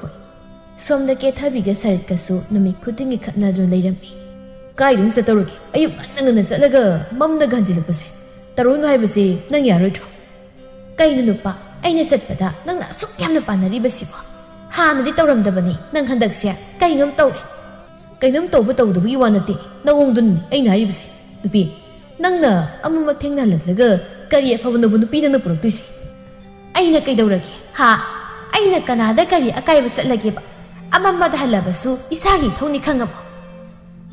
ꯁꯣꯝꯗ ꯀꯦꯊꯕꯤꯒ ꯁꯔꯠꯀꯁꯨ ꯅꯨꯃꯤꯠ ꯈꯨꯗꯤꯡꯒꯤ ꯈꯠꯅꯗꯨꯅ ꯂꯩꯔꯝꯃꯤ ꯀꯥꯏꯗꯨꯝ ꯆꯠꯇꯧꯔꯒꯦ ꯑꯌꯨꯛ ꯉꯟꯅ ꯆꯠꯂꯒ ꯃꯝꯅꯒ ꯍꯟꯖꯤꯜꯂꯛꯄꯁꯦ ꯇꯧꯔꯨꯅꯨ ꯍꯥꯏꯕꯁꯦ ꯅꯪ ꯌꯥꯔꯣꯏꯗ꯭ꯔꯣ ꯀꯩꯅꯣ ꯅꯨꯄꯥ ꯑꯩꯅ ꯆꯠꯄꯗ ꯅꯪꯅ ꯑꯁꯨꯛ ꯌꯥꯝꯅ ꯄꯥꯟꯅꯔꯤꯕꯁꯤꯕꯣ ꯍꯥꯟꯅꯗꯤ ꯇꯧꯔꯝꯗꯕꯅꯤ ꯅꯪ ꯍꯟꯗꯛꯁꯦ ꯀꯩꯅꯣꯝ ꯇꯧꯔꯦ ꯀꯩꯅꯣꯝ ꯇꯧꯗꯕꯒꯤ ꯋꯥ ꯅꯠꯇꯦ ꯅꯑꯣꯡꯗꯨꯅꯅꯤ ꯑꯩꯅ ꯍꯥꯏꯔꯤꯕꯁꯦ ꯅꯨꯄꯤ ꯅꯪꯅ ꯑꯃꯃꯛ ꯊꯦꯡꯅꯍꯜꯂꯛꯂꯒ ꯀꯔꯤ ꯑꯐꯕꯅꯕꯨ ꯅꯨꯄꯤ ꯅꯪꯅ ꯄꯨꯔꯛꯇꯣꯏꯁꯦ ꯑꯩꯅ ꯀꯩꯗꯧꯔꯒꯦ ꯑꯩꯅ ꯀꯅꯥꯗ ꯀꯔꯤ ꯑꯀꯥꯏꯕ ꯆꯠꯂꯒꯦꯕ ꯑꯃꯝꯕꯗ ꯍꯜꯂꯕꯁꯨ ꯏꯁꯥꯒꯤ ꯊꯧꯅꯤ ꯈꯪꯉꯕꯣ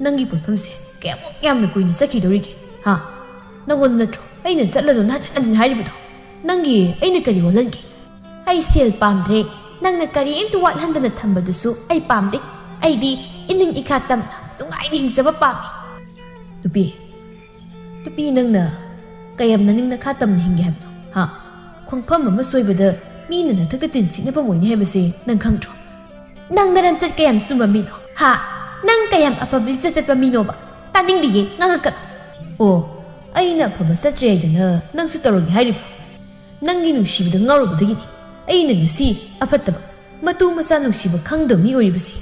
ꯅꯪꯒꯤ ꯄꯨꯟꯐꯝꯁꯦ ꯀꯌꯥꯃꯨꯛ ꯌꯥꯝꯅ ꯀꯨꯏꯅ ꯆꯠꯈꯤꯗꯧꯔꯤꯒꯦ ꯅꯪꯉꯣꯟꯗ ꯅꯠꯇ꯭ꯔꯣ ꯑꯩꯅ ꯆꯠꯂꯗꯣ ꯍꯟꯖꯤꯟ ꯍꯟꯖꯤꯟ ꯍꯥꯏꯔꯤꯕꯗꯣ ꯅꯪꯒꯤ ꯑꯩꯅ ꯀꯔꯤ ꯋꯥꯠꯍꯟꯒꯦ ꯑꯩ ꯁꯦꯜ ꯄꯥꯝꯗ꯭ꯔꯦ ꯅꯪꯅ ꯀꯔꯤꯝꯇ ꯋꯥꯠꯍꯟꯗꯅ ꯊꯝꯕꯗꯨꯁꯨ ꯑꯩ ꯄꯥꯝꯗꯦ ꯑꯩꯗꯤ ꯏꯅꯤꯡ ꯏꯈꯥ ꯇꯝꯅ ꯅꯨꯡꯉꯥꯏꯅ ꯍꯤꯡꯖꯕ ꯄꯥꯝꯃꯤ ꯅꯨꯄꯤ ꯅꯪꯅ ꯀꯌꯥꯝ ꯅꯅꯤꯡ ꯅꯈꯥ ꯇꯝꯅ ꯍꯤꯡꯒꯦ ꯍꯥꯏꯕꯅꯣ ꯈꯣꯡꯐꯝ ꯑꯃ ꯁꯣꯏꯕꯗ ꯃꯤꯅ ꯅꯊꯛꯇ ꯇꯤꯟ ꯁꯤꯠꯅꯐꯝ ꯑꯣꯏꯅꯤ ꯍꯥꯏꯕꯁꯦ ꯅꯪ ꯈꯪꯗ꯭ꯔꯣ ꯅꯪ ꯅꯔꯝꯆꯠ ꯀꯌꯥꯝ ꯆꯨꯝꯕ ꯃꯤꯅꯣ ꯅꯪ ꯀꯌꯥꯝ ꯑꯐꯕ ꯂꯤꯆꯠ ꯆꯠꯄ ꯃꯤꯅꯣꯕ ꯇꯥꯅꯤꯡꯗꯤꯌꯦ ꯉꯥꯡꯉꯛꯀꯅꯨ ꯑꯣ ꯑꯩꯅ ꯑꯐꯕ ꯆꯠꯇ꯭ꯔꯦ ꯍꯥꯏꯗꯅ ꯅꯪꯁꯨ ꯇꯧꯔꯒꯦ ꯍꯥꯏꯔꯤꯕ ꯅꯪꯒꯤ ꯅꯨꯡꯁꯤꯕꯗ ꯉꯥꯎꯔꯨꯕꯗꯒꯤꯅꯤ ꯑꯩꯅ ꯉꯁꯤ ꯑꯐꯠꯇꯕ ꯃꯇꯨ ꯃꯆꯥ ꯅꯨꯡꯁꯤꯕ ꯈꯪꯗꯕ ꯃꯤ ꯑꯣꯏꯔꯤꯕꯁꯤ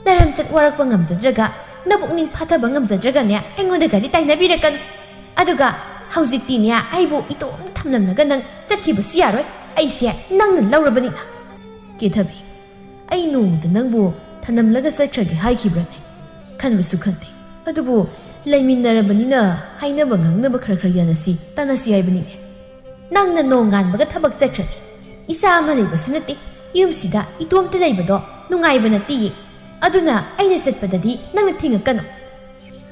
ꯅꯔꯝꯆꯠ ꯋꯥꯔꯛꯄ ꯉꯝꯖꯗ꯭ꯔꯒ ꯅꯄꯨꯛꯅꯤꯡ ꯐꯥꯊꯕ ꯉꯝꯖꯗ꯭ꯔꯒꯅꯦ ꯑꯩꯉꯣꯟꯗꯒꯗꯤ ꯇꯥꯏꯅꯕꯤꯔꯛꯀꯅꯨ ꯑꯗꯨꯒ ꯍꯧꯖꯤꯛꯇꯤꯅꯦ ꯑꯩꯕꯨ ꯏꯇꯣꯝ ꯊꯝꯂꯝꯂꯒ ꯅꯪ ꯆꯠꯈꯤꯕꯁꯨ ꯌꯥꯔꯣꯏ ꯑꯩꯁꯦ ꯅꯪꯅ ꯂꯧꯔꯕꯅꯤꯅ ꯀꯦꯊꯕꯤ ꯑꯩ ꯅꯣꯡꯃꯗ ꯅꯪꯕꯨ ꯊꯅꯝꯂꯒ ꯆꯠꯈ꯭ꯔꯒꯦ ꯍꯥꯏꯈꯤꯕ꯭ꯔꯅꯦ? ꯈꯟꯕꯁꯨ ꯈꯟꯗꯦ. ꯑꯗꯨꯕꯨ ꯂꯩꯃꯤꯟꯅꯔꯕꯅꯤꯅ ꯍꯥꯏꯅꯕ ꯉꯥꯡꯅꯕ ꯈꯔ ꯌꯥꯅꯁꯤ ꯇꯥꯟꯅꯁꯤ ꯍꯥꯏꯕꯅꯤꯅꯦ. ꯅꯪꯅ ꯅꯣꯡꯉꯥꯟꯕꯒ ꯊꯕꯛ ꯆꯠꯈ꯭ꯔꯅꯤ. ꯏꯆꯥ ꯑꯃ ꯂꯩꯕꯁꯨ ꯅꯠꯇꯦ. ꯌꯨꯝꯁꯤꯗ ꯏꯇꯣꯝꯇ ꯂꯩꯕꯗꯣ ꯅꯨꯡꯉꯥꯏꯕ ꯅꯠꯇꯦꯌꯦ. ꯑꯗꯨꯅ ꯑꯩꯅ ꯆꯠꯄꯗꯗꯤ ꯅꯪꯅ ꯊꯤꯡꯉꯛꯀꯅꯨ.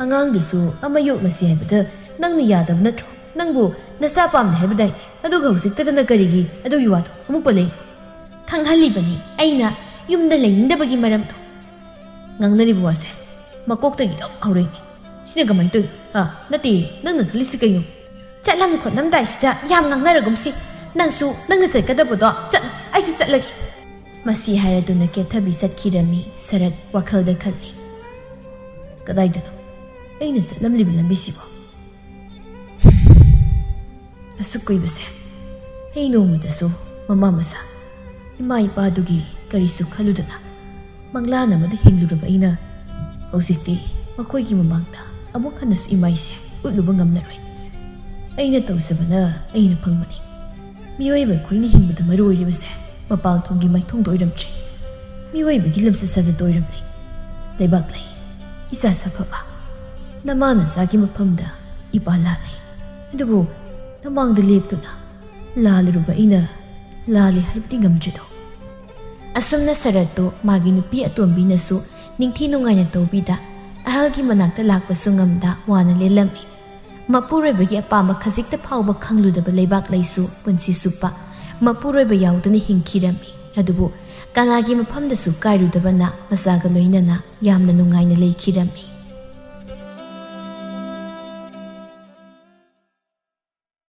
ꯑꯉꯥꯡꯗꯨꯁꯨ ꯑꯃ ꯌꯣꯛꯂꯁꯤ ꯍꯥꯏꯕꯗ ꯅꯪꯅ ꯌꯥꯗꯕ ꯅꯠꯇ꯭ꯔꯣ? ꯅꯪꯕꯨ ꯅꯆꯥ ꯄꯥꯝꯗꯦ ꯍꯥꯏꯕꯗꯥꯏꯅꯦ. ꯑꯗꯨꯒ ꯍꯧꯖꯤꯛꯇꯗꯅ ꯀꯔꯤꯒꯤ ꯑꯗꯨꯒꯤ ꯋꯥꯗꯣ ꯑꯃꯨꯛ ꯄꯜꯂꯛꯏꯅꯣ? ꯈꯪꯍꯜꯂꯤꯕꯅꯤ ꯑꯩꯅ ꯌꯨꯝꯗ ꯂꯩꯅꯤꯡꯗꯕꯒꯤ ꯃꯔꯝꯗꯣ. ꯉꯥꯡꯅꯔꯤꯕ ꯋꯥꯁꯦ ꯃꯀꯣꯛꯇꯒꯤ ꯑꯗꯨꯝ ꯍꯧꯔꯛꯏꯅꯤ. ꯁꯤꯅ ꯀꯃꯥꯏꯅ ꯇꯧꯔꯤꯅꯣ? ꯅꯠꯇꯦ, ꯅꯪꯅ ꯈꯜꯂꯤꯁꯤ ꯀꯩꯅꯣ? ꯆꯠꯂꯝ ꯈꯣꯠꯂꯝꯗꯥꯏꯁꯤꯗ ꯌꯥꯝ ꯉꯥꯡꯅꯔꯒꯨꯝꯁꯤ. ꯅꯪꯅ ꯆꯠꯀꯗꯕꯗꯣ ꯆꯠꯂꯣ, ꯑꯩꯁꯨ ꯆꯠꯂꯒꯦ. ꯃꯁꯤ ꯍꯥꯏꯔꯗꯨꯅ ꯀꯦꯊꯕꯤ ꯆꯠꯈꯤꯔꯝꯃꯤ. ꯁꯔꯠ ꯋꯥꯈꯜꯗ ꯈꯜꯂꯤ. ꯀꯗꯥꯏꯗꯅꯣ ꯑꯩꯅ ꯆꯠꯂꯝꯂꯤꯕ ꯂꯝꯕꯤꯁꯤꯕꯣ? ꯑꯁꯨꯛ ꯀꯨꯏꯕꯁꯦ ꯑꯩ ꯅꯣꯡꯃꯗꯁꯨ ꯃꯃꯥ ꯃꯆꯥ ꯏꯃꯥ ꯏꯄꯥꯗꯨꯒꯤ ꯀꯔꯤꯁꯨ ꯈꯜꯂꯨꯗꯅ ꯃꯪꯂꯥꯟ ꯑꯃꯗ ꯍꯤꯡꯂꯨꯔꯕ ꯑꯩꯅ ꯍꯧꯖꯤꯛꯇꯤ ꯃꯈꯣꯏꯒꯤ ꯃꯃꯥꯡꯗ ꯑꯃꯨꯛ ꯍꯟꯅꯁꯨ ꯏꯃꯥꯏꯁꯦ ꯎꯠꯂꯨꯕ ꯉꯝꯂꯔꯣꯏ. ꯑꯩꯅ ꯇꯧꯖꯕꯅ ꯑꯩꯅ ꯐꯪꯕꯅꯤ. ꯃꯤꯑꯣꯏꯕ ꯑꯩꯈꯣꯏꯅ ꯍꯤꯡꯕꯗ ꯃꯔꯨ ꯑꯣꯏꯔꯤꯕꯁꯦ ꯃꯄꯥꯟ ꯊꯣꯡꯒꯤ ꯃꯥꯏꯊꯣꯡꯗ ꯑꯣꯏꯔꯝꯗ꯭ꯔꯦ. ꯃꯤꯑꯣꯏꯕꯒꯤ ꯂꯝꯆꯠ ꯁꯥꯖꯠꯇ ꯑꯣꯏꯔꯝꯂꯦ. ꯂꯩꯕꯥꯛ ꯂꯩ, ꯏꯆꯥ ꯁꯥꯐꯕ, ꯅꯃꯥ ꯅꯆꯥꯒꯤ ꯃꯐꯝꯗ ꯏꯄꯥ ꯂꯥꯜꯂꯤ. ꯑꯗꯨꯕꯨ ꯅꯃꯥꯡꯗ ꯂꯦꯞꯇꯨꯅ ꯂꯥꯜꯂꯨꯔꯕ ꯑꯩꯅ ꯂꯥꯜꯂꯤ ꯍꯥꯏꯕꯗꯤ ꯉꯝꯗ꯭ꯔꯤꯗꯣ. ꯑꯁꯨꯝꯅ ꯁꯔꯠꯇꯨ ꯃꯥꯒꯤ ꯅꯨꯄꯤ ꯑꯇꯣꯝꯕꯤꯅꯁꯨ ꯅꯤꯡꯊꯤ ꯅꯨꯡꯉꯥꯏꯅ ꯇꯧꯕꯤꯗ ꯑꯍꯜꯒꯤ ꯃꯅꯥꯛꯇ ꯂꯥꯛꯄꯁꯨ ꯉꯝꯗ ꯋꯥꯅ ꯂꯦꯜꯂꯝꯃꯤ. ꯃꯄꯨꯔꯣꯏꯕꯒꯤ ꯑꯄꯥꯝꯕ ꯈꯖꯤꯛꯇ ꯐꯥꯎꯕ ꯈꯪꯂꯨꯗꯕ ꯂꯩꯕꯥꯛ ꯂꯩꯁꯨ ꯄꯨꯟꯁꯤ ꯆꯨꯞꯄ ꯃꯄꯨꯔꯣꯏꯕ ꯌꯥꯎꯗꯨꯅ ꯍꯤꯡꯈꯤꯔꯝꯃꯤ. ꯑꯗꯨꯕꯨ ꯀꯅꯥꯒꯤ ꯃꯐꯝꯗꯁꯨ ꯀꯥꯏꯔꯨꯗꯕꯅ ꯃꯆꯥꯒ ꯂꯣꯏꯅꯅ ꯌꯥꯝꯅ ꯅꯨꯡꯉꯥꯏꯅ ꯂꯩꯈꯤꯔꯝꯃꯤ.